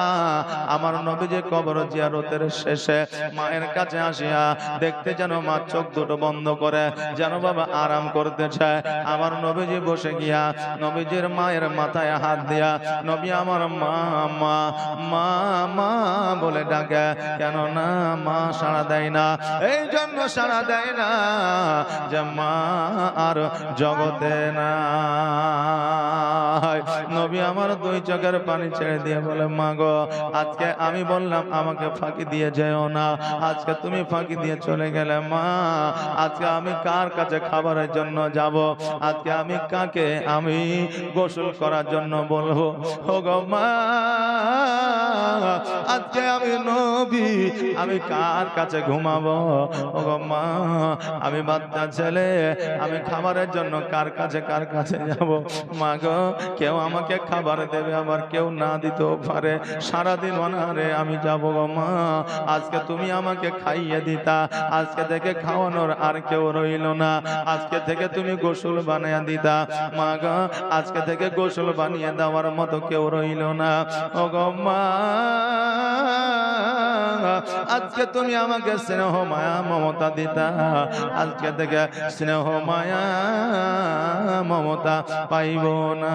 আমার নবী যে কবর জিয়ারতের শেষে মায়ের কাছে আসিয়া দেখতে যেন মা চোখ দুটো বন্ধ করে যেন বাবা আরাম করতে চায়। আমার নবীজি বসে গিয়া নবীজির মায়ের মাথায় হাত দিয়া নবী আমার মা মা মা মা বলে ডাকে, কেন না মা সাড়া দেয় না? এই জন্য সাড়া দেয় না যে মা আর জগতে না। নবী আমার দুই চোখের পানি ছেড়ে দিয়ে বলে, মা গো, আজকে আমি বললাম আমাকে ফাঁকি দিয়ে যেও না, আজকে তুমি ফাঁকি দিয়ে চলে গেলে। মা, আজকে আমি কার কাছে খাবারের জন্য যাব? আজকে আমি কাকে আমি গোসল করার জন্য বলবো? ও গো মা, আজকে আমি নবী, আমি কার কাছে ঘুমাবো? ও গো মা, আমি বাচ্চা ছেলে, আমি খাবারের জন্য কার কাছে যাব? মা গো, কেউ আমাকে খাবার দেবে, আবার কেউ না দিতেও পারে। সারাদিন অনাহারে আমি যাব গো মা, আজকে তুমি আমাকে খাইয়ে দিতা, আজকে থেকে খাওয়ানোর আর কেউ রইল না, আজকে থেকে তুমি গোসল বানিয়ে দিতা। মা গো, আজকে থেকে গোসল বানিয়ে দেওয়ার মতো কেউ রইল না। ও গো মা, আজকে তুমি আমাকে স্নেহ মায়া মমতা দিতা, আজকে থেকে স্নেহ মায়া মমতা পাইব না।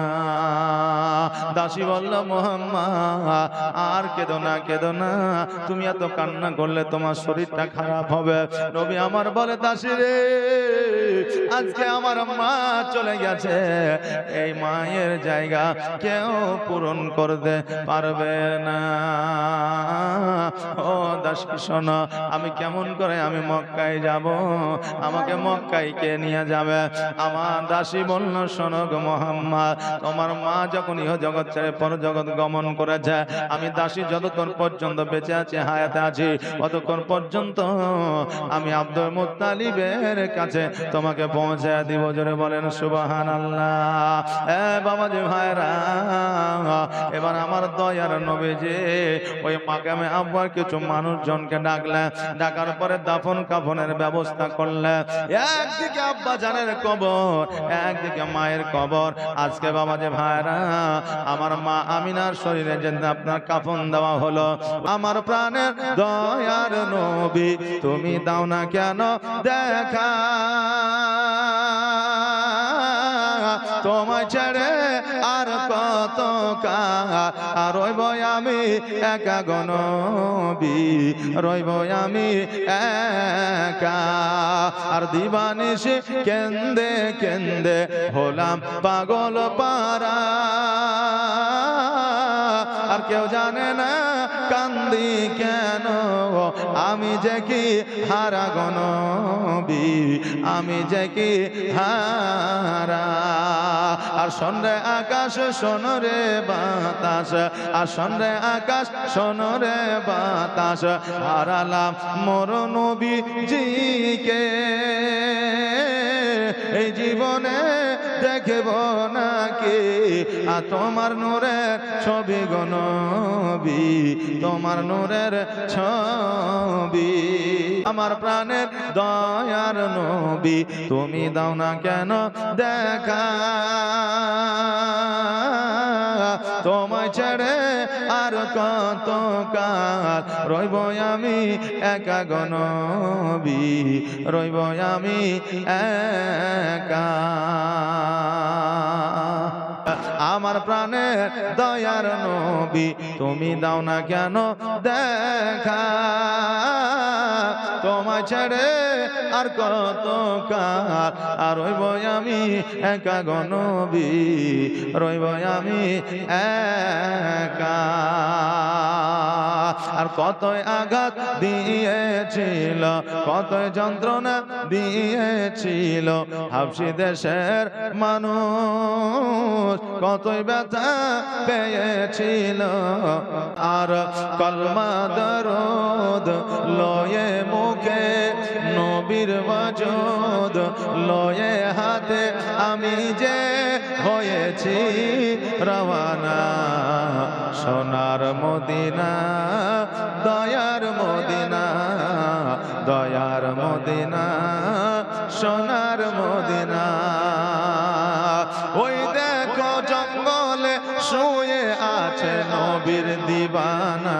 দাসী বলল, মুহাম্মদ আর কেঁদো না, কেঁদো না, তুমি এত কান্না করলে তোমার শরীরটা খারাপ হবে। নবী আমার বলে, দাসী রে, আজকে আমার মা চলে গেছে, এই মায়ের জায়গা কেউ পূরণ করতে পারবে না। ও দাসী শোনো, আমি কেমন করে আমি মক্কায় যাব? আমাকে মক্কায় কে নিয়ে যাবে? আমার দাসী বলল, শোনো গো মুহাম্মদ, তোমার মা যখন ইহ জগৎ ছেড়ে পর জগৎ গমন করেছে, আমি দাসী যতক্ষণ পর্যন্ত বেঁচে আছি, হায়াতে আছি, ততক্ষণ পর্যন্ত আমি আব্দুল মুত্তালিবের কাছে তোমাকে পৌঁছে দিব। জোরে বলেন সুবহানাল্লাহ। বাবাজি ভাইরা, এবার আমার দয়ার নবীজি ওই মাকামে আব্বার কিছু মানুষজনকে ডাকলেন, ডাকার পরে দাফন কাফনের ব্যবস্থা করলেন। একদিকে আব্বা জানের কবর, একদিকে মায়ের কবর। আজকে বাবাজি ভাইরা, আমার মা আমিনার শরীরে যে আপনার কাফন দেওয়া হলো, আমার প্রাণের দয়ার নবী তুমি দাও না কেন দেখা? তোমায় ছেড়ে আর কত কার রইব আমি একা গো নবী, রইব আমি একা। আর দিবানিশি কেন্দে কেন্দে হলাম পাগল পারা, আর কেউ জানে না কান্দি কেন, আমি যে কি হারা গো নবী আমি যে কি হারা। আর শোনরে আকাশ শোনরে বাতাস, আর শোনরে আকাশ শোনরে বাতাস, হারালাম মোর নবীজিকে এই জীবনে দেখব নাকি। আর তোমার নূরের ছবি গো নবী, তোমার নূরের ছবি। আমার প্রাণের দয়ার নবী তুমি দাও না কেন দেখা, তোমায় ছেড়ে আর কত কাল রইব আমি একা গো নবী, রইব আমি একা। আমার প্রাণের দয়ার নবী তুমি দাও না কেন দেখা, তোমায় ছেড়ে আর কত কাল আর রইব আমি একা গো নবী, রইব আমি একা। আর কতই আঘাত দিয়েছিল, কতই যন্ত্রণা দিয়েছিল হাবশী দেশের মানুষ, কতই ব্যথা পেয়েছিল। আর কলমা দরুদ লয়ে মুখে নবীর ওয়াজুদ লয়ে হাতে আমি যে হয়েছি রওয়ানা, সোনার মদিনা দয়ার মদিনা, দয়ার মদিনা সোনার মদিনা। ওই দেখো জঙ্গলে শুয়ে আছে নবীর দিবানা,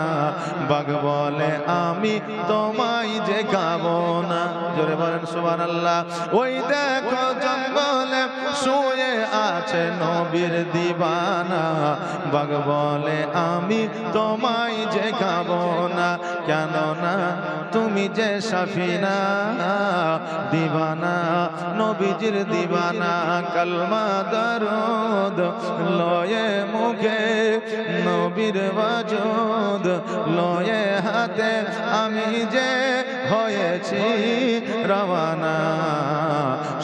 বাঘ বলে আমি তোমায় যে খাবো না। জোরে বলেন সুবহানাল্লাহ। ওই দেখো জঙ্গলে শুয়ে আছে নবীর দিবানা, বাঘ বলে আমি তোমায় যে খাবো না। কেননা তুমি যে সাফিনা দিবানা, নবীজির দিবানা। কলমা দরুদ লয়ে মুখে নবীর ওয়াজুদ লয়ে হাতে আমি যে হয়েছি রওয়ানা,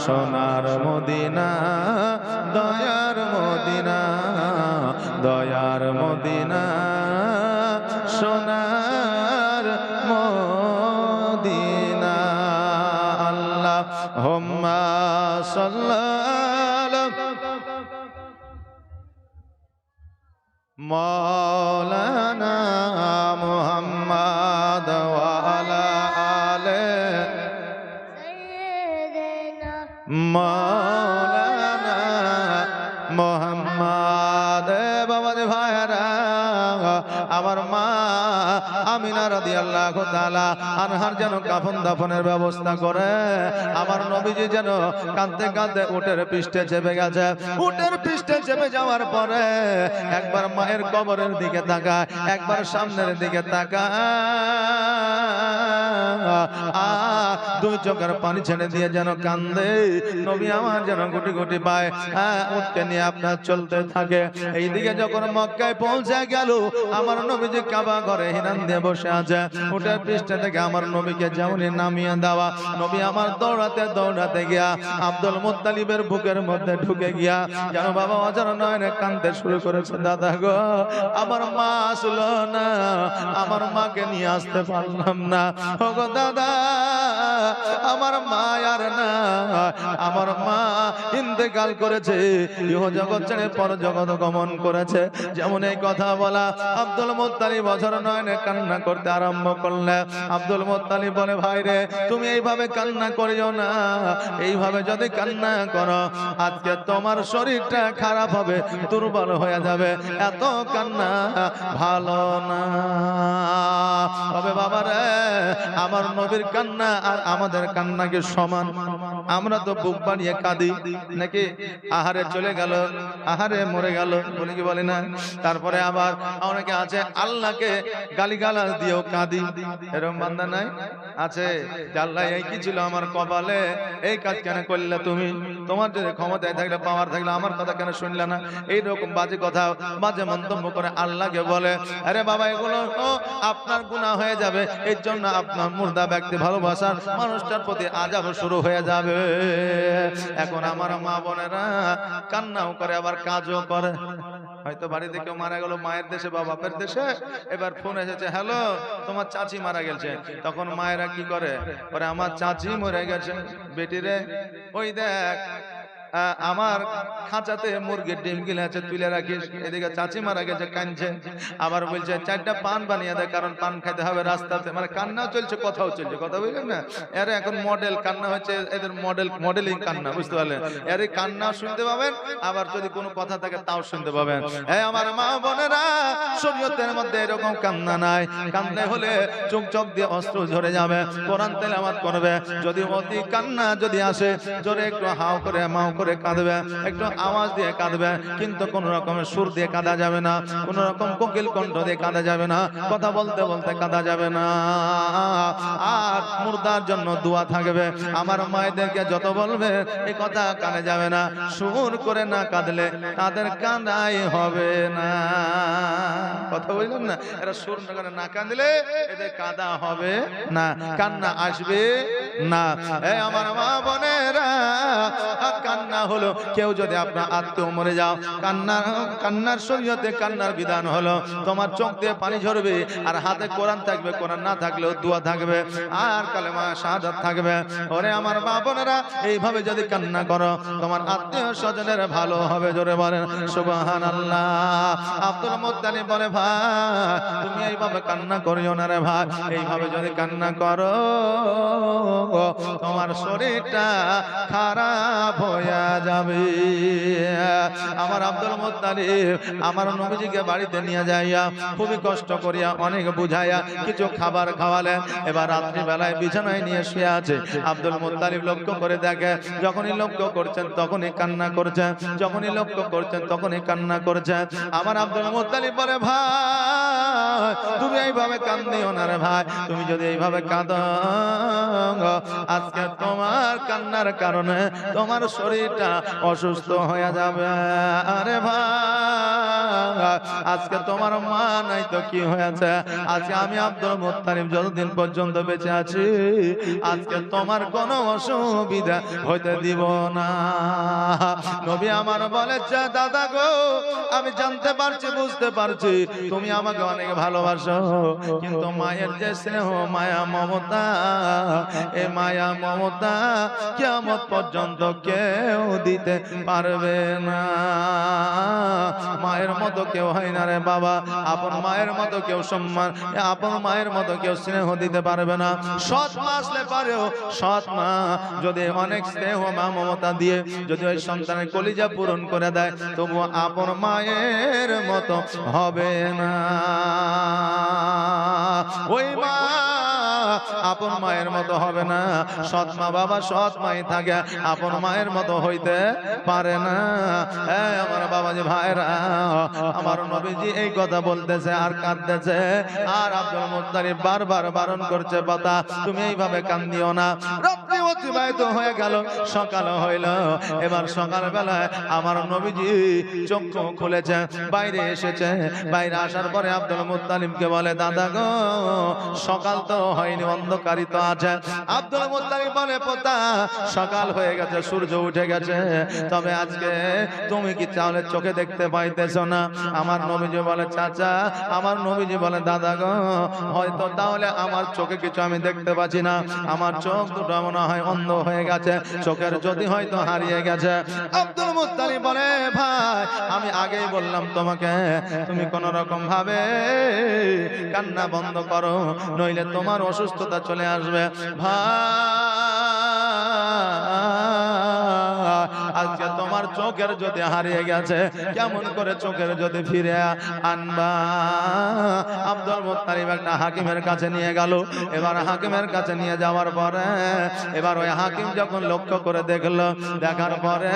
সোনার মদিনা দয়ার মদিনা, দয়ার মদিনা সোনার মদিনা। আল্লাহুম্মা সাল্লি মাওলানা মুহাম্মদ ওয়া আলা আলে সাইয়্যিদিনা মাওলানা মুহাম্মদ। বাবা রে ভাইরা, আমার মা আমিনা রাদিয়াল্লাহু তাআলা আনহার যেন কাফন দাফনের ব্যবস্থা করে। আমার নবীজি যেন কাঁদতে কাঁদতে উটের পৃষ্ঠে চেপে গেছে। উটের পৃষ্ঠে চেপে যাওয়ার পরে একবার মায়ের কবরের দিকে তাকায়, একবার সামনের দিকে তাকায়, আর দুই চোখের পানি ছেড়ে দিয়ে যেন কান্দে। নবী আমার যেন গুটি গুটি পায় উটকে নিয়ে আপনার চলতে থাকে। এইদিকে যখন মক্কায় পৌঁছে গেল, আমার নবীজি কাবা ঘরে হিরান দিয়ে বসে আছে। উটের পৃষ্ঠে থেকে আমার নবীকে যেমনি নামিয়ে দেওয়া, নবী আমার দৌড়াতে দৌড়াতে গিয়া আব্দুল মুত্তালিবের বুকের মধ্যে ঢুকে গিয়া যেন বাবা অজর নয়নে কাঁদতে শুরু করেছে। দাদা গো, আমার মা আসলো না, আমার মাকে নিয়ে আসতে পারলাম না। ও গো দাদা, আমার মা আর না, আমার মা ইন্তেকাল করেছে, ইহ জগৎ ছেড়ে পর জগৎ গমন করেছে। যেমন এই কথা বলা, আব্দুল মুত্তালিব অঝর নয়নে কান্না করতে আরম্ভ করলে। আব্দুল মুত্তালিব বলে, ভাই রে, তুমি এইভাবে কান্না করিও না, এইভাবে যদি কান্না করো আজকে তোমার শরীরটা খারাপ হবে, দুর্বল হয়ে যাবে, এত কান্না ভালো না। তবে বাবা রে, আমার নবীর কান্না আর আমাদের কান্না কি সমান? আমরা তো বুক বানিয়ে কাঁদি নাকি? আহারে চলে গেল, আহারে মরে গেল বলে কি বলে না? তারপরে আবার অনেকে আছে আল্লাহকে গালিগালাজ দিয়েও কাঁদে। কাঁদি। এরকম বান্দা নাই? আছে। আল্লাহ এই কি ছিল আমার কপালে, এই কাজ কেন করলে তুমি? তোমার যদি ক্ষমতায় থাকলে, পাওয়ার থাকলে আমার কথা কেন শুনলে না? এইরকম বাজে কথা, বাজে মন্তব্য করে আল্লাহকে বলে। আরে বাবা, এগুলো তো আপনার গুনাহ হয়ে যাবে। এর জন্য আপনার মুর্দা ব্যক্তি ভালোবাসার মানুষটার প্রতি আযাব শুরু হয়ে যাবে। এখন আমার মা বোনেরা কান্নাও করে, আবার কাজও করে। হয়তো বাড়িতে কেউ মারা গেল, মায়ের দেশে বা বাপের দেশে, এবার ফোন এসেছে, হ্যালো তোমার চাচি মারা গেছে। তখন মায়েরা কি করে? পরে আমার চাচি মরে গেছে। বেটিরে, ওই দেখ আমার খাঁচাতে মুরগির ডিম গিলে আছে, তুলে রাখিস। এদিকে চাচি মারা গেছে, কাঁদছে। আবার বলছে 4টা পান বানিয়ে দেয়, কারণ পান খাইতে হবে রাস্তাতে। মানে কান্নাও চলছে, কথাও চলছে। কথা বুঝলেন না? এর এখন মডেল কান্না হচ্ছে, এদের মডেলিং কান্না, বুঝতে পারলেন? এর কান্না শুনতে পাবেন, আবার যদি কোনো কথা থাকে তাও শুনতে পাবেন। এই আমার মা বোনেরা, শরীয়তের মধ্যে এরকম কান্না নাই। কান্না হলে চোখ দিয়ে অস্ত্র ঝরে যাবে। কোরআন তেলাওয়াত করবে। যদি অতি কান্না যদি আসে, জোরে একটু হাও করে মাও করে কাঁদবে, একটু আওয়াজ দিয়ে কাঁদবে, কিন্তু কোন রকমের সুর দিয়ে কাঁদা যাবে না, কোন রকম কোকিল কণ্ঠ দিয়ে কাঁদা যাবে না, কথা বলতে বলতে কাঁদা যাবে না। আর মুর্দার জন্য দোয়া থাকবে। আমার মায়েদেরকে যত বলবে এই কথা কানে যাবে না। সুর করে না কাঁদলে তাদের কাঁদাই হবে না। কথা বললেন না? এরা সুর করে না কাঁদলে এদের কাঁদা হবে না, কান্না আসবে না। এই আমার মা বোনেরা, কান্না হলো, কেউ যদি আপনার আত্মীয় মরে যাও, কান্নার শরীয়তে কান্নার বিধান হলো, তোমার চোখ দিয়ে পানি ঝরবে, আর হাতে কোরআন থাকবে, কোরআন না থাকলেও দোয়া থাকবে, আর কালেমা শাহাদাত থাকবে। ওরে আমার মা বোনেরা, এইভাবে যদি কান্না করো, তোমার আত্মীয় স্বজনের ভালো হবে। জোরে বলেন সুবহানাল্লাহ। আব্দুল মুত্তালিব বলে, ভাই তুমি এইভাবে কান্না করিও না রে ভাই। এইভাবে যদি কান্না করো, তোমার শরীরটা খারাপ হয়ে যাবে। আমার আব্দুল মুত্তালিব আমার নবীজিকে বাড়িতে নিয়ে যাইয়া খুবই কষ্ট করিয়া, অনেক বুঝাইয়া কিছু খাবার খাওয়ালেন। এবার রাত্রি বেলায় বিছানায় নিয়ে শুয়ে আছে। আব্দুল মুত্তালিব লক্ষ্য করে দেখে, যখনই লক্ষ্য করছেন তখনই কান্না করছেন, যখনই লক্ষ্য করছেন তখনই কান্না করছেন। আমার আব্দুল মুত্তালিব বলে, ভাই তুমি এইভাবে কান্দিও না রে ভাই। তুমি যদি এইভাবে কাঁদো, আজকে তোমার কান্নার কারণে তোমার শরীরটা অসুস্থ হয়ে যাবে। আরে ভাই, আজকে তোমার মা নাই তো কি হয়েছে? আজকে আমি আব্দুল মুত্তালিব যতদিন পর্যন্ত বেঁচে আছি, আজকে তোমার কোনো অসুবিধা হইতে দিব না। নবী আমার বলেছে, দাদা গো, আমি জানতে পারছি, বুঝতে পারছি তুমি আমাকে অনেক ভালোবাসো, কিন্তু মায়ের যে স্নেহ, মায়া মমতা, এ মায়া মমতা কিয়ামত পর্যন্ত কেউ দিতে পারবে না। মায়ের মতো কেউ হয় না রে বাবা। আপন মায়ের মতো কেউ সম্মান, আপন মায়ের মতো কেউ স্নেহ দিতে পারবে না। সৎ মা আসলে পারেও, সৎ মা যদি অনেক স্নেহ মা মমতা দিয়ে যদি ওই সন্তানের কলিজা পূরণ করে দেয়, তবু আপন মায়ের মতো হবে না। ওই মা আপন মায়ের মতো হবে না। সৎ মা বাবা সৎ মাই থাকে, আপন মায়ের মতো হইতে পারে না। আমার বাবাজি ভাইরা, আমার নবীজি এই কথা বলতেছে আর কাঁদতেছে, আর আব্দুল মুত্তালিব বারবার বারণ করছে, বাবা তুমি এইভাবে কান্দিও না। রাত্রি অতিবাহিত হয়ে গেল, সকাল হইল। এবার সকাল বেলায় আমার নবীজি চোখ খুলেছে, বাইরে এসেছে। বাইরে আসার পরে আব্দুল মুত্তালিবকে বলে, দাদা গো, সকাল তো হয়নি, অন্ধকারই তো আছে। আব্দুল মুত্তালিব বলে, পোতা সকাল হয়ে গেছে, সূর্য উঠে গেছে, তবে আজকে তুমি কি তাহলে চোখে দেখতে পাইতেছো না? আমার নবীজি বলে, চাচা, আমার নবীজি বলে, দাদা গো, হয়তো তাহলে আমার চোখে কিছু আমি দেখতে পাচ্ছি না, আমার চোখ দুটো মনে হয় অন্ধ হয়ে গেছে, চোখের জ্যোতি হয়তো হারিয়ে গেছে। আব্দুল মুত্তালিব বলে, ভাই আমি আগেই বললাম তোমাকে, তুমি কোন রকম ভাবে কান্না বন্ধ করো, নইলে তোমার অসুস্থতা চলে আসবে। ভাই আজকে তোমার আমার চোখের জ্যোতি হারিয়ে গেছে, কেমন করে চোখের জ্যোতি ফিরে আনবা? আব্দুল মুত্তালিব একটা হাকিমের কাছে নিয়ে গেল। এবার হাকিমের কাছে নিয়ে যাওয়ার পরে এবার ওই হাকিম যখন লক্ষ্য করে দেখলো, দেখার পরে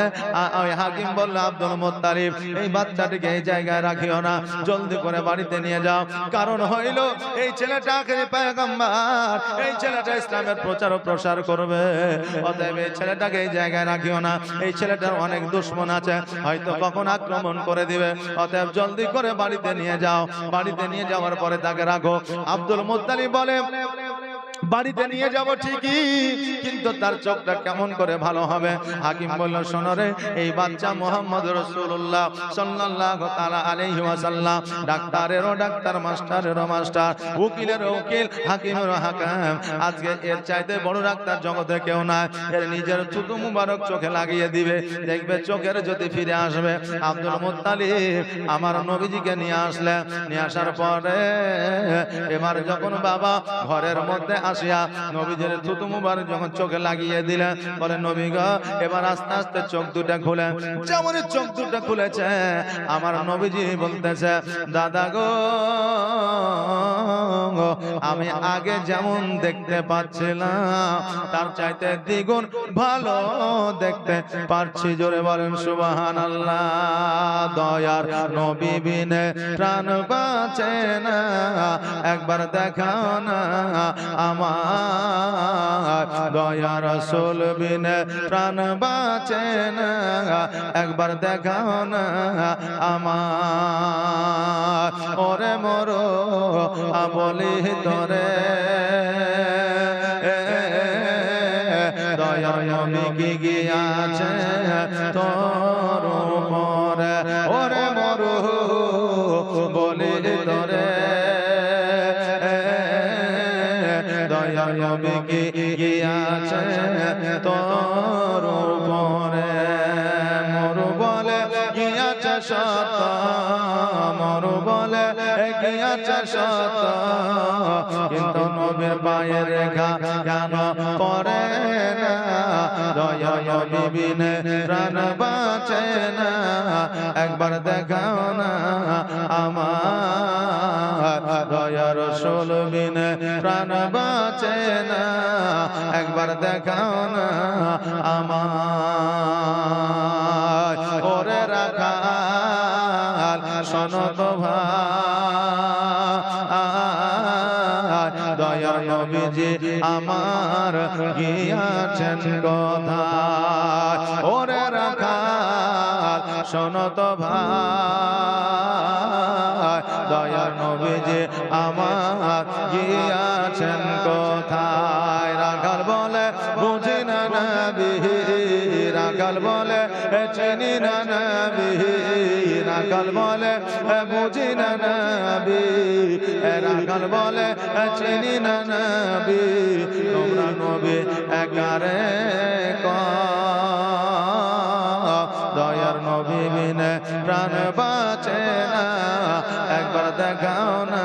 ওই হাকিম বলল, আব্দুল মুত্তালিব এই বাচ্চাটিকে এই জায়গায় রাখিও না, জলদি করে বাড়িতে নিয়ে যাও। কারণ হইল এই ছেলেটা আখেরি পয়গম্বর, এই ছেলেটা ইসলামের প্রচার ও প্রসার করবে, অতএব এই ছেলেটাকে এই জায়গায় রাখিও না, এই ছেলেটার অনেক দুশমন আছে, হয়তো কখন আক্রমণ করে দিবে, অতএব জলদি করে বাড়িতে নিয়ে যাও। বাড়িতে নিয়ে যাওয়ার পরে তাকে রাখো। আব্দুল মুত্তালিব বলে, বাড়িতে নিয়ে যাব ঠিকই, কিন্তু তার চোখটা কেমন করে ভালো হবে? হাকিম বলল, শোনো রে, এই বাচ্চা মুহাম্মদ রাসূলুল্লাহ সাল্লাল্লাহু তাআলা আলাইহি ওয়াসাল্লাম ডাক্তারেরও ডাক্তার, মাস্টারেরও মাস্টার, উকিলেরও উকিল, হাকিমেরও হাকিম। আজকে এর চাইতে বড় ডাক্তার জগতে কেউ নাই। এর নিজের থুতু মুবারক চোখে লাগিয়ে দিবে, দেখবে চোখের জ্যোতি ফিরে আসবে। আব্দুল মুত্তালিব আমার নবীজিকে নিয়ে আসলেন। নিয়ে আসার পরে এবার যখন বাবা ঘরের মধ্যে আসিয়া নবীজির থুতু মুবারক যখন চোখে লাগিয়ে দিলেন, বলে, নবী গো, এবার আস্তে আস্তে চোখ দুটা খুলে। যেমন চোখ দুটা খুলেছে, আমার নবীজি বলতেছে, দাদা গো, আমি আগে যেমন দেখতে পাচ্ছিলাম তার চাইতে দ্বিগুণ ভালো দেখতে পারছি। জোরে বলেন সুবহানাল্লাহ। দয়ার নবী বিনে প্রাণ বাঁচে না, একবার দেখাও না আমার, দয়া রাসূল বিনে প্রাণ বাঁচে না, একবার দেখাও না আমার। ওরে মরো বলি তোরে, দয়ার নবী কি গিয়াছে তোর উপরে, ওরে মরো বলি তোরে, দয়ার নবী কি গিয়াছে তোর উপরে। মরু বলে গিয়াছে সত, মরু বলে গিয়াছে সত, কিন্তু নবীর পায়ের রেখা কেন পড়ে না? দয়া নবী বিনে প্রাণ বাঁচে না, একবার দেখাও না আমার, দয়া রাসূল বিনে প্রাণ বাঁচে না, একবার দেখাও না আমার। ওরে রাখাল শোনো তো ভাই, দয়ার নবীজি আমার গিয়াছেন কোথায়? ওরে রাখাল শোনো তো ভাই, দয়ার নবীজি আমার গিয়াছেন কোথায়? রাখাল বলে, বুঝি না নবী, রাখাল বলে, চিনি না নবী, রাখাল বলে, বুঝি না নবী, রাখাল বলে, চিনি না নবী। তোমরা নবী একারে দয়ার নবী বিনে প্রাণ বাঁচে না, একবার দেখাও না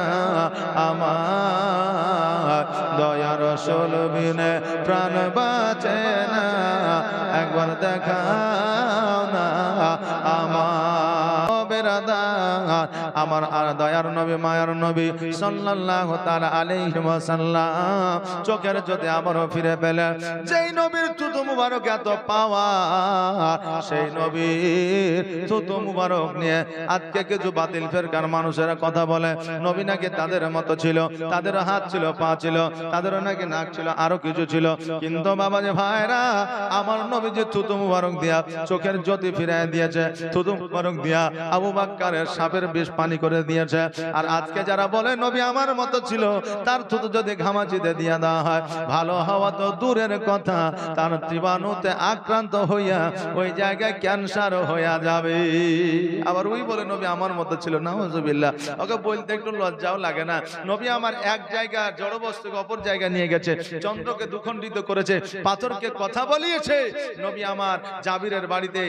আমার, দয়ার রাসূল বিনে প্রাণ বাঁচে না, একবার দেখাও না আমার। আমার আর দয়ার নবী, মায়ার নবী সাল্লাল্লাহু তাআলা আলাইহি ওয়াসাল্লাম চোখের জ্যোতি আবারও ফিরে পেলেন। যেই নবীর থুতু মুবারক এত পাওয়ার, সেই নবীর থুতু মুবারক নিয়ে আজকে কিছু বাতিল ফেরকার মানুষেরা কথা বলে, নবী নাকি তাদের মতো ছিল, তাদের হাত ছিল, পা ছিল, তাদের নাকি নাক ছিল, আরো কিছু ছিল। কিন্তু বাবা যে ভাইরা, আমার নবী যে থুতু মুবারক দিয়া চোখের জ্যোতি ফিরিয়ে দিয়েছে, থুতু মুবারক দিয়া আবু বকরের সাপের বিষ পানি করে দিয়েছে। আর আজকে যারা বলে নবী আমার মতো ছিল, তার থুতু যদি ঘামাচিতে দিয়া দেওয়া হয়, ভালো হওয়া তো দূরের কথা, তার জীবাণুতে আক্রান্ত হইয়া ওই জায়গায় ক্যান্সার হইয়া যাবে। আবার ওই বলে নবী আমার মতো ছিল, নাউজুবিল্লাহ। ওকে বলতে একটু লজ্জাও লাগে না? নবী আমার এক জায়গা জড় বস্তুকে অপর জায়গায় নিয়ে গেছে, চন্দ্রকে দুখণ্ডিত করেছে, পাথরকে কথা বলিয়েছে। নবী আমার জাবিরের বাড়িতে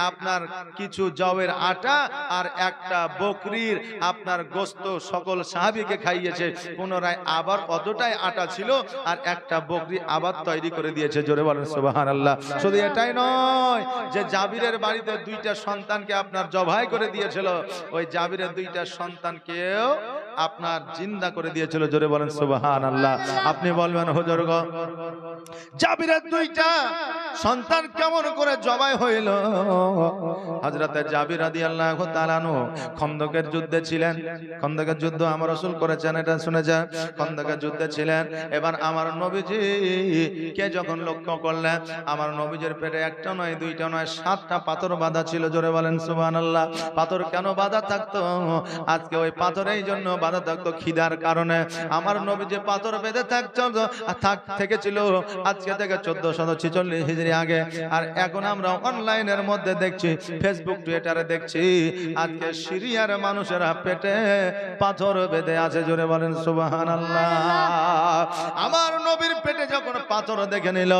আপনার কিছু জবের আটা আর একটা বকরির আপনার গোস্ত সকল সাহাবীকে খাইয়েছে। পুনরায় আবার অতটাই আটা ছিল আর একটা বকরি আবার তৈরি করে দিয়েছে। জোরে বলেন সুবহান। সুবহানাল্লাহ। শুধু এটাই নয় যে জাবিরের বাড়িতে দুইটা সন্তানকে আপনার জবাই করে দিয়েছিল, ওই জাবিরের দুইটা সন্তানকেও আপনার জিন্দা করে দিয়েছিল। জোরে বলেন সুবহানাল্লাহ। আপনি বলবেন হুজুর গো, জাবিরের দুইটা সন্তান কেমন করে জবাই হইল? হযরতে জাবির রাদিয়াল্লাহু তাআলা আনহু খন্দকের যুদ্ধে ছিলেন। খন্দকের যুদ্ধ আমার রাসূল করেছেন, এটা শুনেছেন। খন্দকের যুদ্ধে ছিলেন। এবার আমার নবীজি কে যখন লক্ষ্য করলেন, আমার নবীজির পেটে একটা নয়, দুইটা নয়, 7টা পাথর বাঁধা ছিল। জোরে বলেন সুবহানাল্লাহ। পাথর কেন বাঁধা থাকতো? আজকে ওই পাথর এই জন্য বাঁধা থাকতো খিদার কারণে। আমার নবীজি পাথর বেঁধে থেকেছিল আজকে থেকে 1446 হিজরি আগে। আর এখন আমরা অনলাইনের মধ্যে দেখছি, ফেসবুক টুইটারে দেখছি, আজকে সিরিয়ার মানুষেরা পেটে পাথর বেঁধে আছে। জোরে বলেন সুবহানাল্লাহ। আমার নবীর পেটে যখন পাথর দেখে নিল,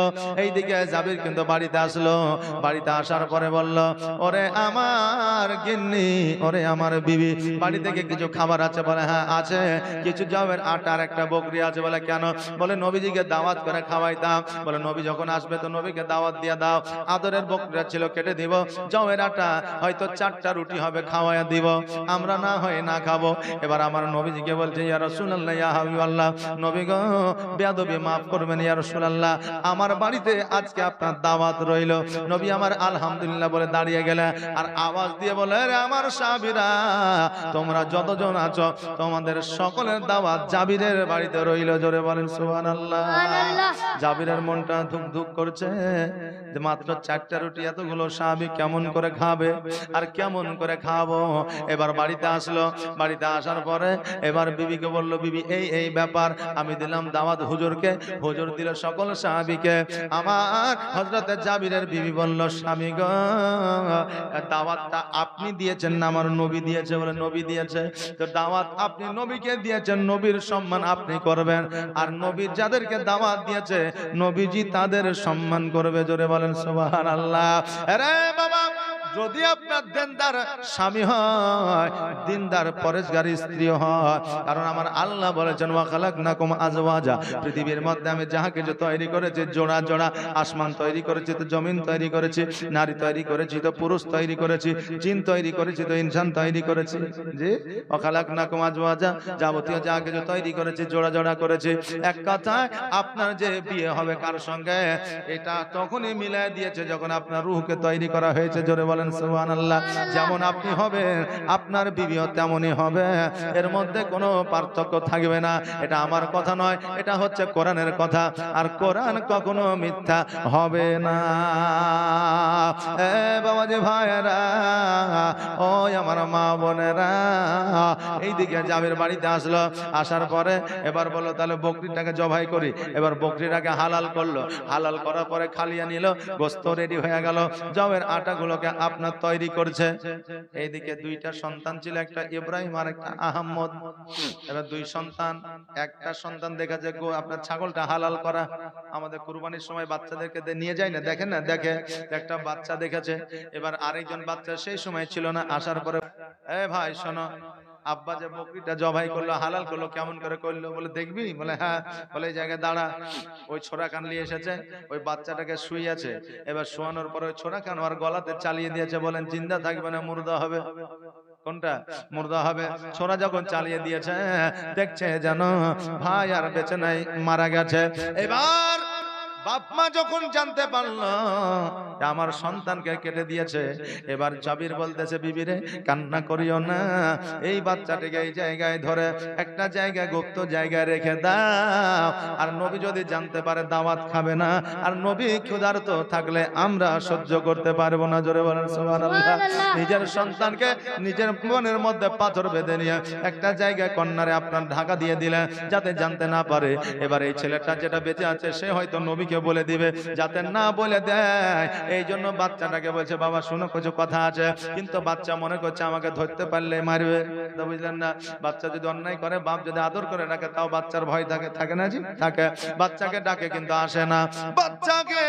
এইদিকে জাবির কিন্তু বাড়িতে আসলো। বাড়িতে আসার পরে বলল, ওরে আমার গিন্নি, ওরে আমার বিবি, বাড়ি থেকে কিছু খাবার আছে? বলে হ্যাঁ আছে। কিছু জবের আটার একটা বকরি আছে। বলে কেন? বলে নবীজিকে দাওয়াত করে খাওয়াইতাম। বলে নবী যখন আসবে তো নবীকে দাওয়াত দিয়ে দাও। আদরের বকরিটা ছিল, কেটে দিব। জবের আটা হয়তো 4টা রুটি হবে, খাওয়াইয়া দিব, আমরা না হয় না খাবো। এবার আমার নবীজিকে বলছে, ইয়া রাসূলুল্লাহ, ইয়া হাবিবাল্লাহ, নবী গো বেয়াদবি মাফ করবেন ইয়া রাসূলুল্লাহ, আমার বাড়িতে আজকে আপনার দাওয়াত রইল। নবী আমার আলহামদুলিল্লাহ বলে দাঁড়িয়ে গেলেন, আর আওয়াজ দিয়ে বলে, রে আমার সাহাবীরা, তোমরা যতজন আছো তোমাদের সকলের দাওয়াত জাবিরের বাড়িতে রইল। জোরে বলেন সুবহানাল্লাহ। জাবিরের মনটা ধুক ধুক করছে যে মাত্র 4টা রুটি এতগুলো সাহাবী কেমন করে খাবে, আর কেমন করে খাবো? এবার বাড়িতে আসলো। বাড়িতে আসার পরে এবার বিবিকে বলল, বিবি এই ব্যাপার, আমি দিলাম দাওয়াত হুজুরকে, হুজুর দিল সকল সাহাবীকে। আমার হযরতে জাবিরের বিবি বলল, স্বামী গো, দাওয়াতটা আপনি দিয়েছেন না আমার নবী দিয়েছে? বলে নবী দিয়েছে। তো দাওয়াত আপনি নবীকে দিয়েছেন, নবীর সম্মান আপনি করবেন, আর নবী যাদেরকে দাওয়াত দিয়েছে নবীজি তাদের সম্মান করবে। জোরে বলেন সুবহানাল্লাহ। আরে বাবা, যদি আপনার দিনদার স্বামী হয়, দিনদার পরেশগারী স্ত্রী হয়, কারণ আমার আল্লাহ বলেছেন, ওয়া খালাকনাকুম আজওয়াজা, পৃথিবীর মধ্যে আমি যাহা কিছু তৈরি করেছি জোড়া জোড়া, আসমান তৈরি করেছি তো জমিন তৈরি করেছি, নারী তৈরি করেছি তো পুরুষ তৈরি করেছি, জিন তৈরি করেছি তো ইনসান তৈরি করেছি। জি, ওয়া খালাকনাকুম আজওয়াজা, যাবতীয় যা কিছু তৈরি করেছি জোড়া জোড়া করেছি। এক কথায় আপনার যে বিয়ে হবে কার সঙ্গে, এটা তখনই মিলাই দিয়েছে যখন আপনার রূহকে তৈরি করা হয়েছে। জোরে বলেন সুবহানাল্লাহ। যেমন আপনি হবেন আপনার বিবিও তেমনই হবে, এর মধ্যে কোনো পার্থক্য থাকবে না। এটা আমার কথা নয়, এটা হচ্ছে কোরআনের কথা, আর কোরআন কখনো মিথ্যা হবে না। এ বাবাজি ভাইরা, ও আমার মা বোনেরা, এইদিকে জাবির বাড়িতে আসলো। আসার পরে এবার বললো, তাহলে বকরিটাকে জবাই করি। এবার বকরিটাকে হালাল করলো। হালাল করার পরে খালিয়া নিল, গোস্ত রেডি হয়ে গেল। জবের আটাগুলোকে আপনার তৈরি করছে। এইদিকে দুইটা সন্তান ছিল, একটা ইব্রাহিম আর একটা আহমদ। এবার দুই সন্তান, একটা সন্তান দেখেছে আপনার ছাগলটা হালাল করা, আমাদের কুরবানির সময় বাচ্চাদেরকে নিয়ে যায় না, দেখেন না, দেখে একটা বাচ্চা দেখেছে। এবার আরেকজন বাচ্চা সেই সময় ছিল না, আসার পরে, এ ভাই শোনো, আব্বা যে বকরিটা জবাই করলো, হালাল করলো, কেমন করে করলো? বলে দেখবি? বলে হ্যাঁ। বলে এই জায়গায় দাঁড়া। ওই ছোরা কান নিয়ে এসেছে, ওই বাচ্চাটাকে শুইয়াছে। এবার শোয়ানোর পরে ওই ছোরা কান আর গলাতে চালিয়ে দিয়েছে। বলেন জিন্দা থাকবে না মুর্দা হবে? কোনটা? মুর্দা হবে। ছোরা যখন চালিয়ে দিয়েছে, দেখছে যেন ভাই আর বেঁচে নাই, মারা গেছে। এবার বাপ মা যখন জানতে পারলো আমার সন্তানকে কেটে দিয়েছে, এবার জাবির বলতেছে, বিবিরে কান্না করিও না, এই বাচ্চাটিকে এই জায়গায় ধরে একটা জায়গায় গুপ্ত জায়গায় রেখে দাও। আর নবী যদি জানতে পারে দাওয়াত খাবে না, আর নবী ক্ষুধার্ত থাকলে আমরা সহ্য করতে পারবো না। জোরে বলেন সুবহানাল্লাহ। নিজের সন্তানকে নিজের মনের মধ্যে পাথর বেঁধে নিয়ে একটা জায়গায় কন্যারে আপনার ঢাকা দিয়ে দিলেন যাতে জানতে না পারে। এবার এই ছেলেটা যেটা বেঁচে আছে সে হয়তো নবীকে বলে দিবে, যাতে না বলে দেয় এই জন্য বাচ্চাটাকে বলছে বাবা শুনো কিছু কথা আছে, কিন্তু বাচ্চা মনে করছে আমাকে ধরতে পারলে মারবে। তো বুঝলেন না, বাচ্চা যদি অন্যায় করে, বাপ যদি আদর করে ডাকে, তাও বাচ্চার ভয় থাকে, থাকে না জি? থাকে। বাচ্চাকে ডাকে কিন্তু আসে না, বাচ্চাকে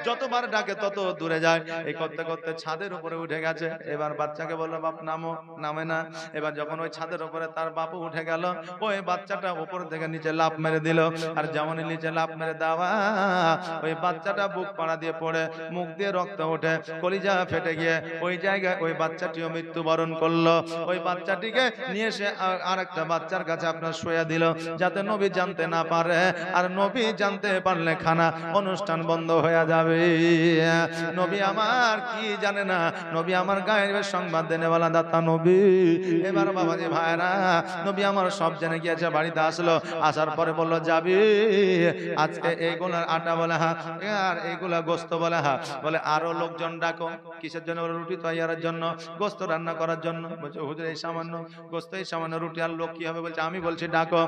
যতবার ডাকে তত দূরে যায়। এই করতে করতে ছাদের উপরে উঠে গেছে। এবার বাচ্চাকে বললো বাপ নামো, নামে না। এবার যখন ওই ছাদের উপরে তার বাপু উঠে গেল, ওই বাচ্চাটা উপর থেকে নিচে লাফ মেরে দিল। আর যেমনই নিচে লাফ মেরে দেওয়া, ওই বাচ্চাটা বুক পাড়া দিয়ে পড়ে, মুখ দিয়ে রক্ত ওঠে, কলিজা ফেটে গিয়ে ওই জায়গায় ওই বাচ্চাটিও মৃত্যুবরণ করলো। ওই বাচ্চাটিকে নিয়ে এসে আর একটা বাচ্চার কাছে আপনার শোয়া দিল, যাতে নবী জানতে না পারে। আর নবী জানতে পারলে খানা অনুষ্ঠান বন্ধ হয়ে যাবে। নবী আমার কি জানে না, নবী আমার গায়ের সংবাদ দেনেওয়ালা দাতা নবী। এবার বাবাজি ভাইরা, নবী আমার সব জেনে গিয়েছে। বাড়িতে আসলো, আসার পরে বললো যাবি আজকে এইগুলার আটা বলে হা, আর এইগুলা গোস্ত বলে হা, বলে আরো লোকজন ডাকো। কিসের জন্য? রুটি তৈয়ারের জন্য, গোস্ত রান্না করার জন্য। বলছে হুজুর এই সামান্য গোস্ত, এই সামান্য রুটি আর লোক কি হবে? বলছে আমি বলছি ডাকো।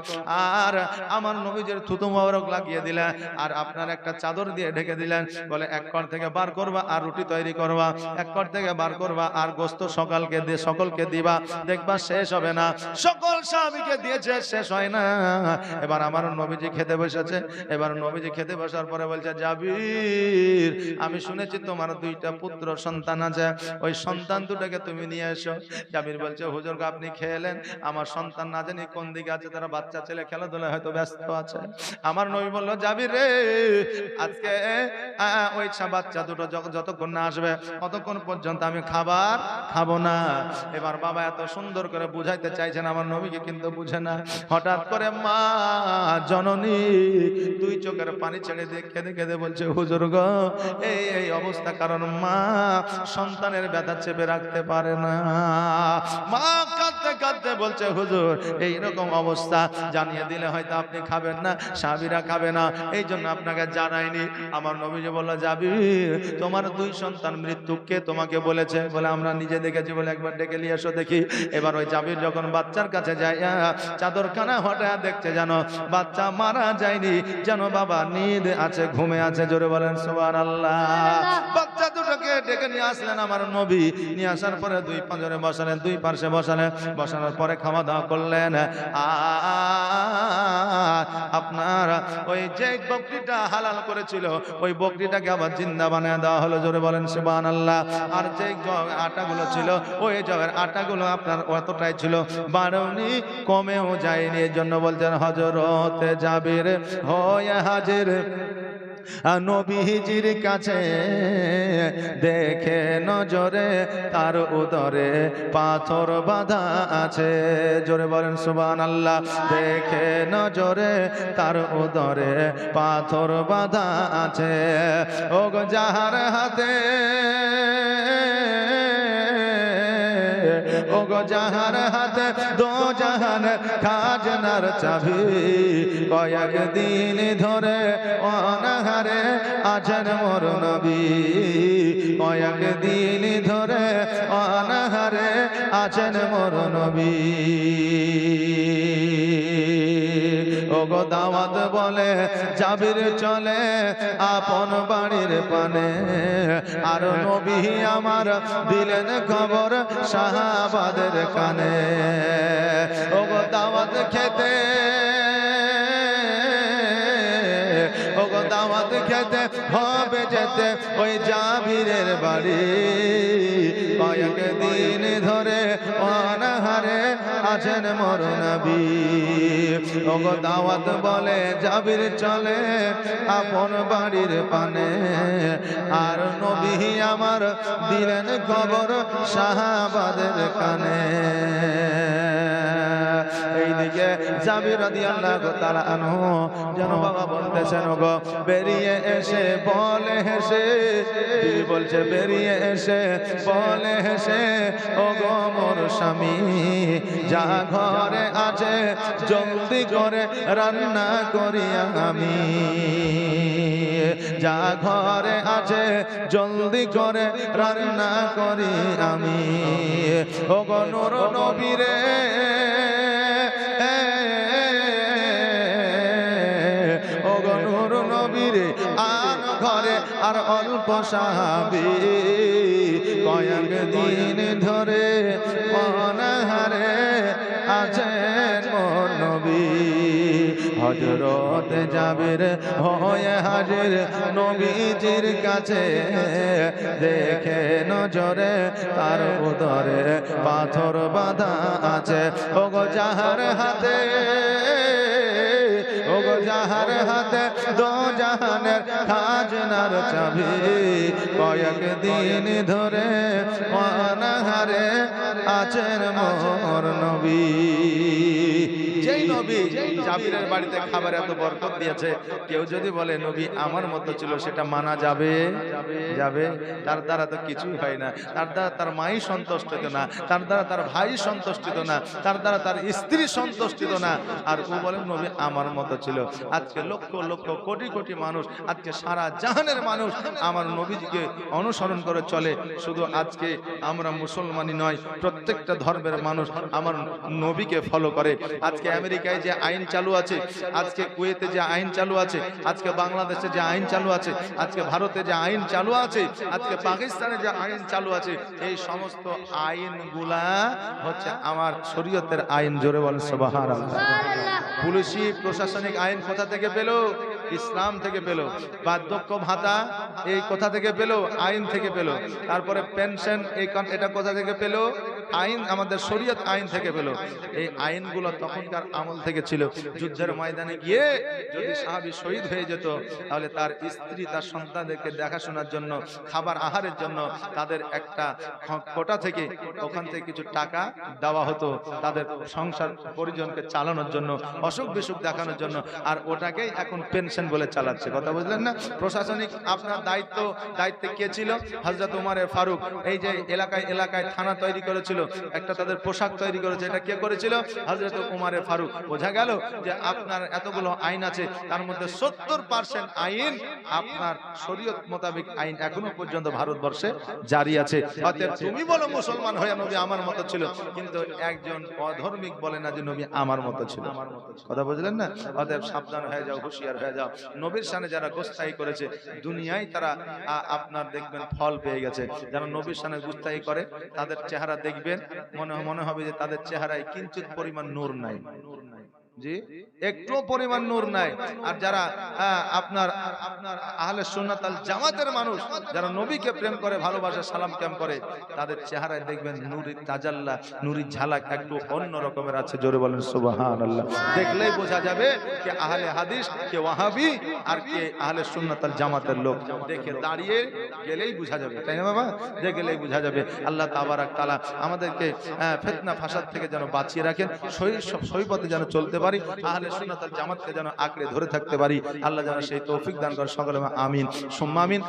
আর আমার নবীজের থুতু মোবারক লাগিয়ে দিলেন, আর আপনার একটা চাদর দিয়ে ঢেকে দিলেন। বলে এক কর থেকে বার করবা আর রুটি তৈরি করবা, এক কর থেকে বার করবা আর গোস্ত সকালকে দিয়ে সকলকে দিবা, দেখবা শেষ হবে না। সকল সাহাবীকে দিয়েছে, শেষ হয় না। এবার আমার নবীজি খেতে বসেছে। এবার নবীজি খেতে বসার পরে বলছে জাবির, আমি শুনেছি তোমার দুইটা পুত্র সন্তান আছে, ওই সন্তান দুটাকে তুমি নিয়ে এসো। জাবির বলছে হুজুর আপনি খেলেন, আমার সন্তান না জানি কোন দিকে আছে, তারা বাচ্চা ছেলে খেলাধুলা হয়তো ব্যস্ত আছে। আমার নবী বলল জাবির রে, আজকে ওই বাচ্চা দুটো যতক্ষণ না আসবে ততক্ষণ পর্যন্ত আমি খাবার খাবো না। এবার বাবা এত সুন্দর করে বুঝাইতে চাইছেন আমার নবীকে, কিন্তু বুঝে না। হঠাৎ করে মা জননী দুই চোখের পানি ছেড়ে দিয়ে কেঁদে কেঁদে বলছে হুজুর গো এই অবস্থা, কারণ মা সন্তানের ব্যথা চেপে রাখতে পারে না। মা কাঁদতে কাঁদতে বলছে হুজুর এইরকম অবস্থা, জানিয়ে দিলে হয়তো আপনি খাবেন না, সাহাবীরা খাবে না, এই জন্য আপনাকে জানাইনি। আমার নবীজি বলল যাবি, তোমার দুই সন্তান মৃত্যু কে তোমাকে বলেছে? বলে আমরা নিজে দেখেছি। বলে একবার ডেকে নিয়ে এসো দেখি। এবার ওই জাবির যখন বাচ্চার কাছে যায়, চাদরখানা হঠাৎ দেখছে যেন বাচ্চা মারা যায়নি, যেন বাবা নিদ আছে, ঘুমে আছে। জোরে বলেন সুবহানাল্লাহ। বাচ্চা দুটোকে ডেকে নিয়ে আসলেন আমার নবী। নিয়ে আসার পরে দুই পাঁজরে বসালেন, দুই পার্শ্বে বসালেন। বসানোর পরে খাওয়া দাওয়া করলেন। আপনার ওই যে বকরিটা হালাল করেছিল, ওই বকরিটাকে আবার জিন্দা বানিয়ে দেওয়া হলো। জোরে বলেন সুবহানাল্লাহ। আর যে আটাগুলো ছিল, ওই জবের আটাগুলো আপনার অতটাই ছিল, বাড়নি কমেও যায়নি। এর জন্য বলছেন হযরত জাবির হয়ে হাজির নবীজির কাছে, দেখে নজরে তার উদরে পাথর বাঁধা আছে। জোরে বলেন সুবহানাল্লাহ। দেখে নজরে তার উদরে পাথর বাঁধা আছে। ওগো যাহার হাতে, ওগো যাহার হাতে দো জাহান খাজনার চাবি, কয়েক দিন ধরে অনাহারে আছেন মোর নবী, কয়েক দিন ধরে অনাহারে আছেন মোর নবী। ওগো দাওয়াত বলে জাবির চলে আপন বাড়ির পানে, আর নবী আমার দিলেন খবর সাহাবাদের কানে। ওগো দাওয়াত খেতে, ওগো দাওয়াত খেতে হবে যেতে ওই জাবিরের বাড়ি, কয়েক দিন ধরে অনাহারে আছেন মোর নবী। ওগো দাওয়াত বলে জাবির চলে আপন বাড়ির পানে, আর নবী আমার দিলেন খবর সাহাবাদের কানে। এইদিকে জাবির রাদিয়াল্লাহু তাআলা আনহু যেন বাবা বলতেছেন ওগো বেরিয়ে এসে বলে হেসে, বলছে বেরিয়ে এসে বলে হেসে ওগো মোর স্বামী, যা ঘরে আছে জলদি করে রান্না করি আমি, যা ঘরে আছে জলদি করে রান্না করি আমি। ওগো নূর নবীরে, ওগো নূর নবীরে আন ঘরে আর অল্প সাহাবী কয়েকদিন ধরে অনাহারে আছেন মোর নবী। হযরত জাবির হয়ে হাজির নবীজির কাছে, দেখে নজরে তার উদরে পাথর বাঁধা আছে। ওগো যাহার হাতে, ওগো যাহার হাতে দো জাহানের খাজনার চাবি, কয়েকদিন ধরে অনাহারে আছেন মোর নবী। যেই নবী জাবিরের বাড়িতে খাবার এত বরকত দিয়েছে, কেউ যদি বলে নবী আমার মতো ছিল, সেটা মানা যাবে? যাবে? তার দ্বারা তো কিছুই হয় না, তার দ্বারা তার মাই সন্তুষ্টিত না, তার দ্বারা তার ভাই সন্তুষ্টিত না, তার দ্বারা তার স্ত্রী সন্তুষ্টিত না, আর ও বলেন নবী আমার মতো ছিল। আজকে লক্ষ লক্ষ কোটি কোটি মানুষ, আজকে সারা জাহানের মানুষ আমার নবীজিকে অনুসরণ করে চলে। শুধু আজকে আমরা মুসলমানই নয়, প্রত্যেকটা ধর্মের মানুষ আমার নবীকে ফলো করে। আজকে আমেরিকায় যে আইন চালু আছে, আজকে কুয়েতে যে আইন চালু আছে, আজকে বাংলাদেশে যে আইন চালু আছে, আজকে ভারতে যে আইন চালু আছে, আজকে পাকিস্তানে যে আইন চালু আছে, এই সমস্ত আইনগুলা হচ্ছে আমার শরীয়তের আইন। জোরে বলেন সুবহানাল্লাহ। পুলিশি প্রশাসনিক আইন কোথা থেকে পেল? ইসলাম থেকে পেল। বার্ধক্য ভাতা এই কোথা থেকে পেল? আইন থেকে পেল। তারপরে পেনশন এটা কোথা থেকে পেল? আইন, আমাদের শরীয়ত আইন থেকে পেল। এই আইনগুলো তখনকার আমল থেকে ছিল। যুদ্ধের ময়দানে গিয়ে যদি সাহাবী শহীদ হয়ে যেত, তাহলে তার স্ত্রী তার সন্তানদেরকে দেখাশোনার জন্য, খাবার আহারের জন্য তাদের একটা কোটা থেকে, ওখান থেকে কিছু টাকা দেওয়া হতো তাদের সংসার পরিজনকে চালানোর জন্য, অসুখ বিসুখ দেখানোর জন্য। আর ওটাকেই এখন পেনশন বলে চালাচ্ছে। কথা বুঝলেন না? প্রশাসনিক আপনার দায়িত্বে কে ছিল? হযরত উমর ফারুক। এই যে এলাকায় এলাকায় থানা তৈরি করেছিল, একটা তাদের পোশাক তৈরি করেছে, এটা কে করেছিল? হযরত উমর ফারুক। বোঝা গেল যে আপনার এতগুলো আইন আছে, তার মধ্যে 70% আইন আপনার শরীয়ত মোতাবেক আইন এখনো পর্যন্ত ভারতবর্ষে জারি আছে। অতএব তুমি বলো মুসলমান হয়ে নবী আমার মতো ছিল, কিন্তু একজন অধর্মিক বলে না যে নবী আমার মতো ছিল। কথা বুঝলেন না? অতএব সাবধান হয়ে যাও, হুঁশিয়ার হয়ে যাও। নবীর শানে যারা গোস্তাই করেছে, দুনিয়ায় তারা আপনার দেখবেন ফল পেয়ে গেছে। যারা নবীর শানে গোস্তাই করে, তাদের চেহারা দেখবেন, মনে হবে যে তাদের চেহারায় কিঞ্চিত পরিমাণ নূর নাই। জি, একটু পরিমাণ নূর নাই। আর যারা আপনার আহলে সুন্নাত আল জামাতের মানুষ, যারা নবীকে প্রেম করে, ভালোবাসে, সালাম কালাম করে, তাদের চেহারায় দেখবেন নূরি তাজাল্লা, নূরি ঝালাক একটু অন্য রকমের আছে। জোরে বলেন সুবহানাল্লাহ। দেখলেই বোঝা যাবে কে আহলে হাদিস, কে ওয়াহাবি, আর কে আহলে সুন্নাত আল জামাতের লোক। দেখে দাঁড়িয়ে গেলেই বোঝা যাবে, তাই না বাবা? দেখলেই বোঝা যাবে। আল্লাহ তাবারাক তাআলা আমাদেরকে ফিতনা ফাসাদ থেকে যেন বাঁচিয়ে রাখেন, সহি পথে যেন চলতে পারি, আহলে সুন্নাত আল জামাতকে যেন আঁকড়ে ধরে থাকতে পারি। আল্লাহ যেন সেই তৌফিক দান করেন। সকলে আমিন সুম্মা আমিন।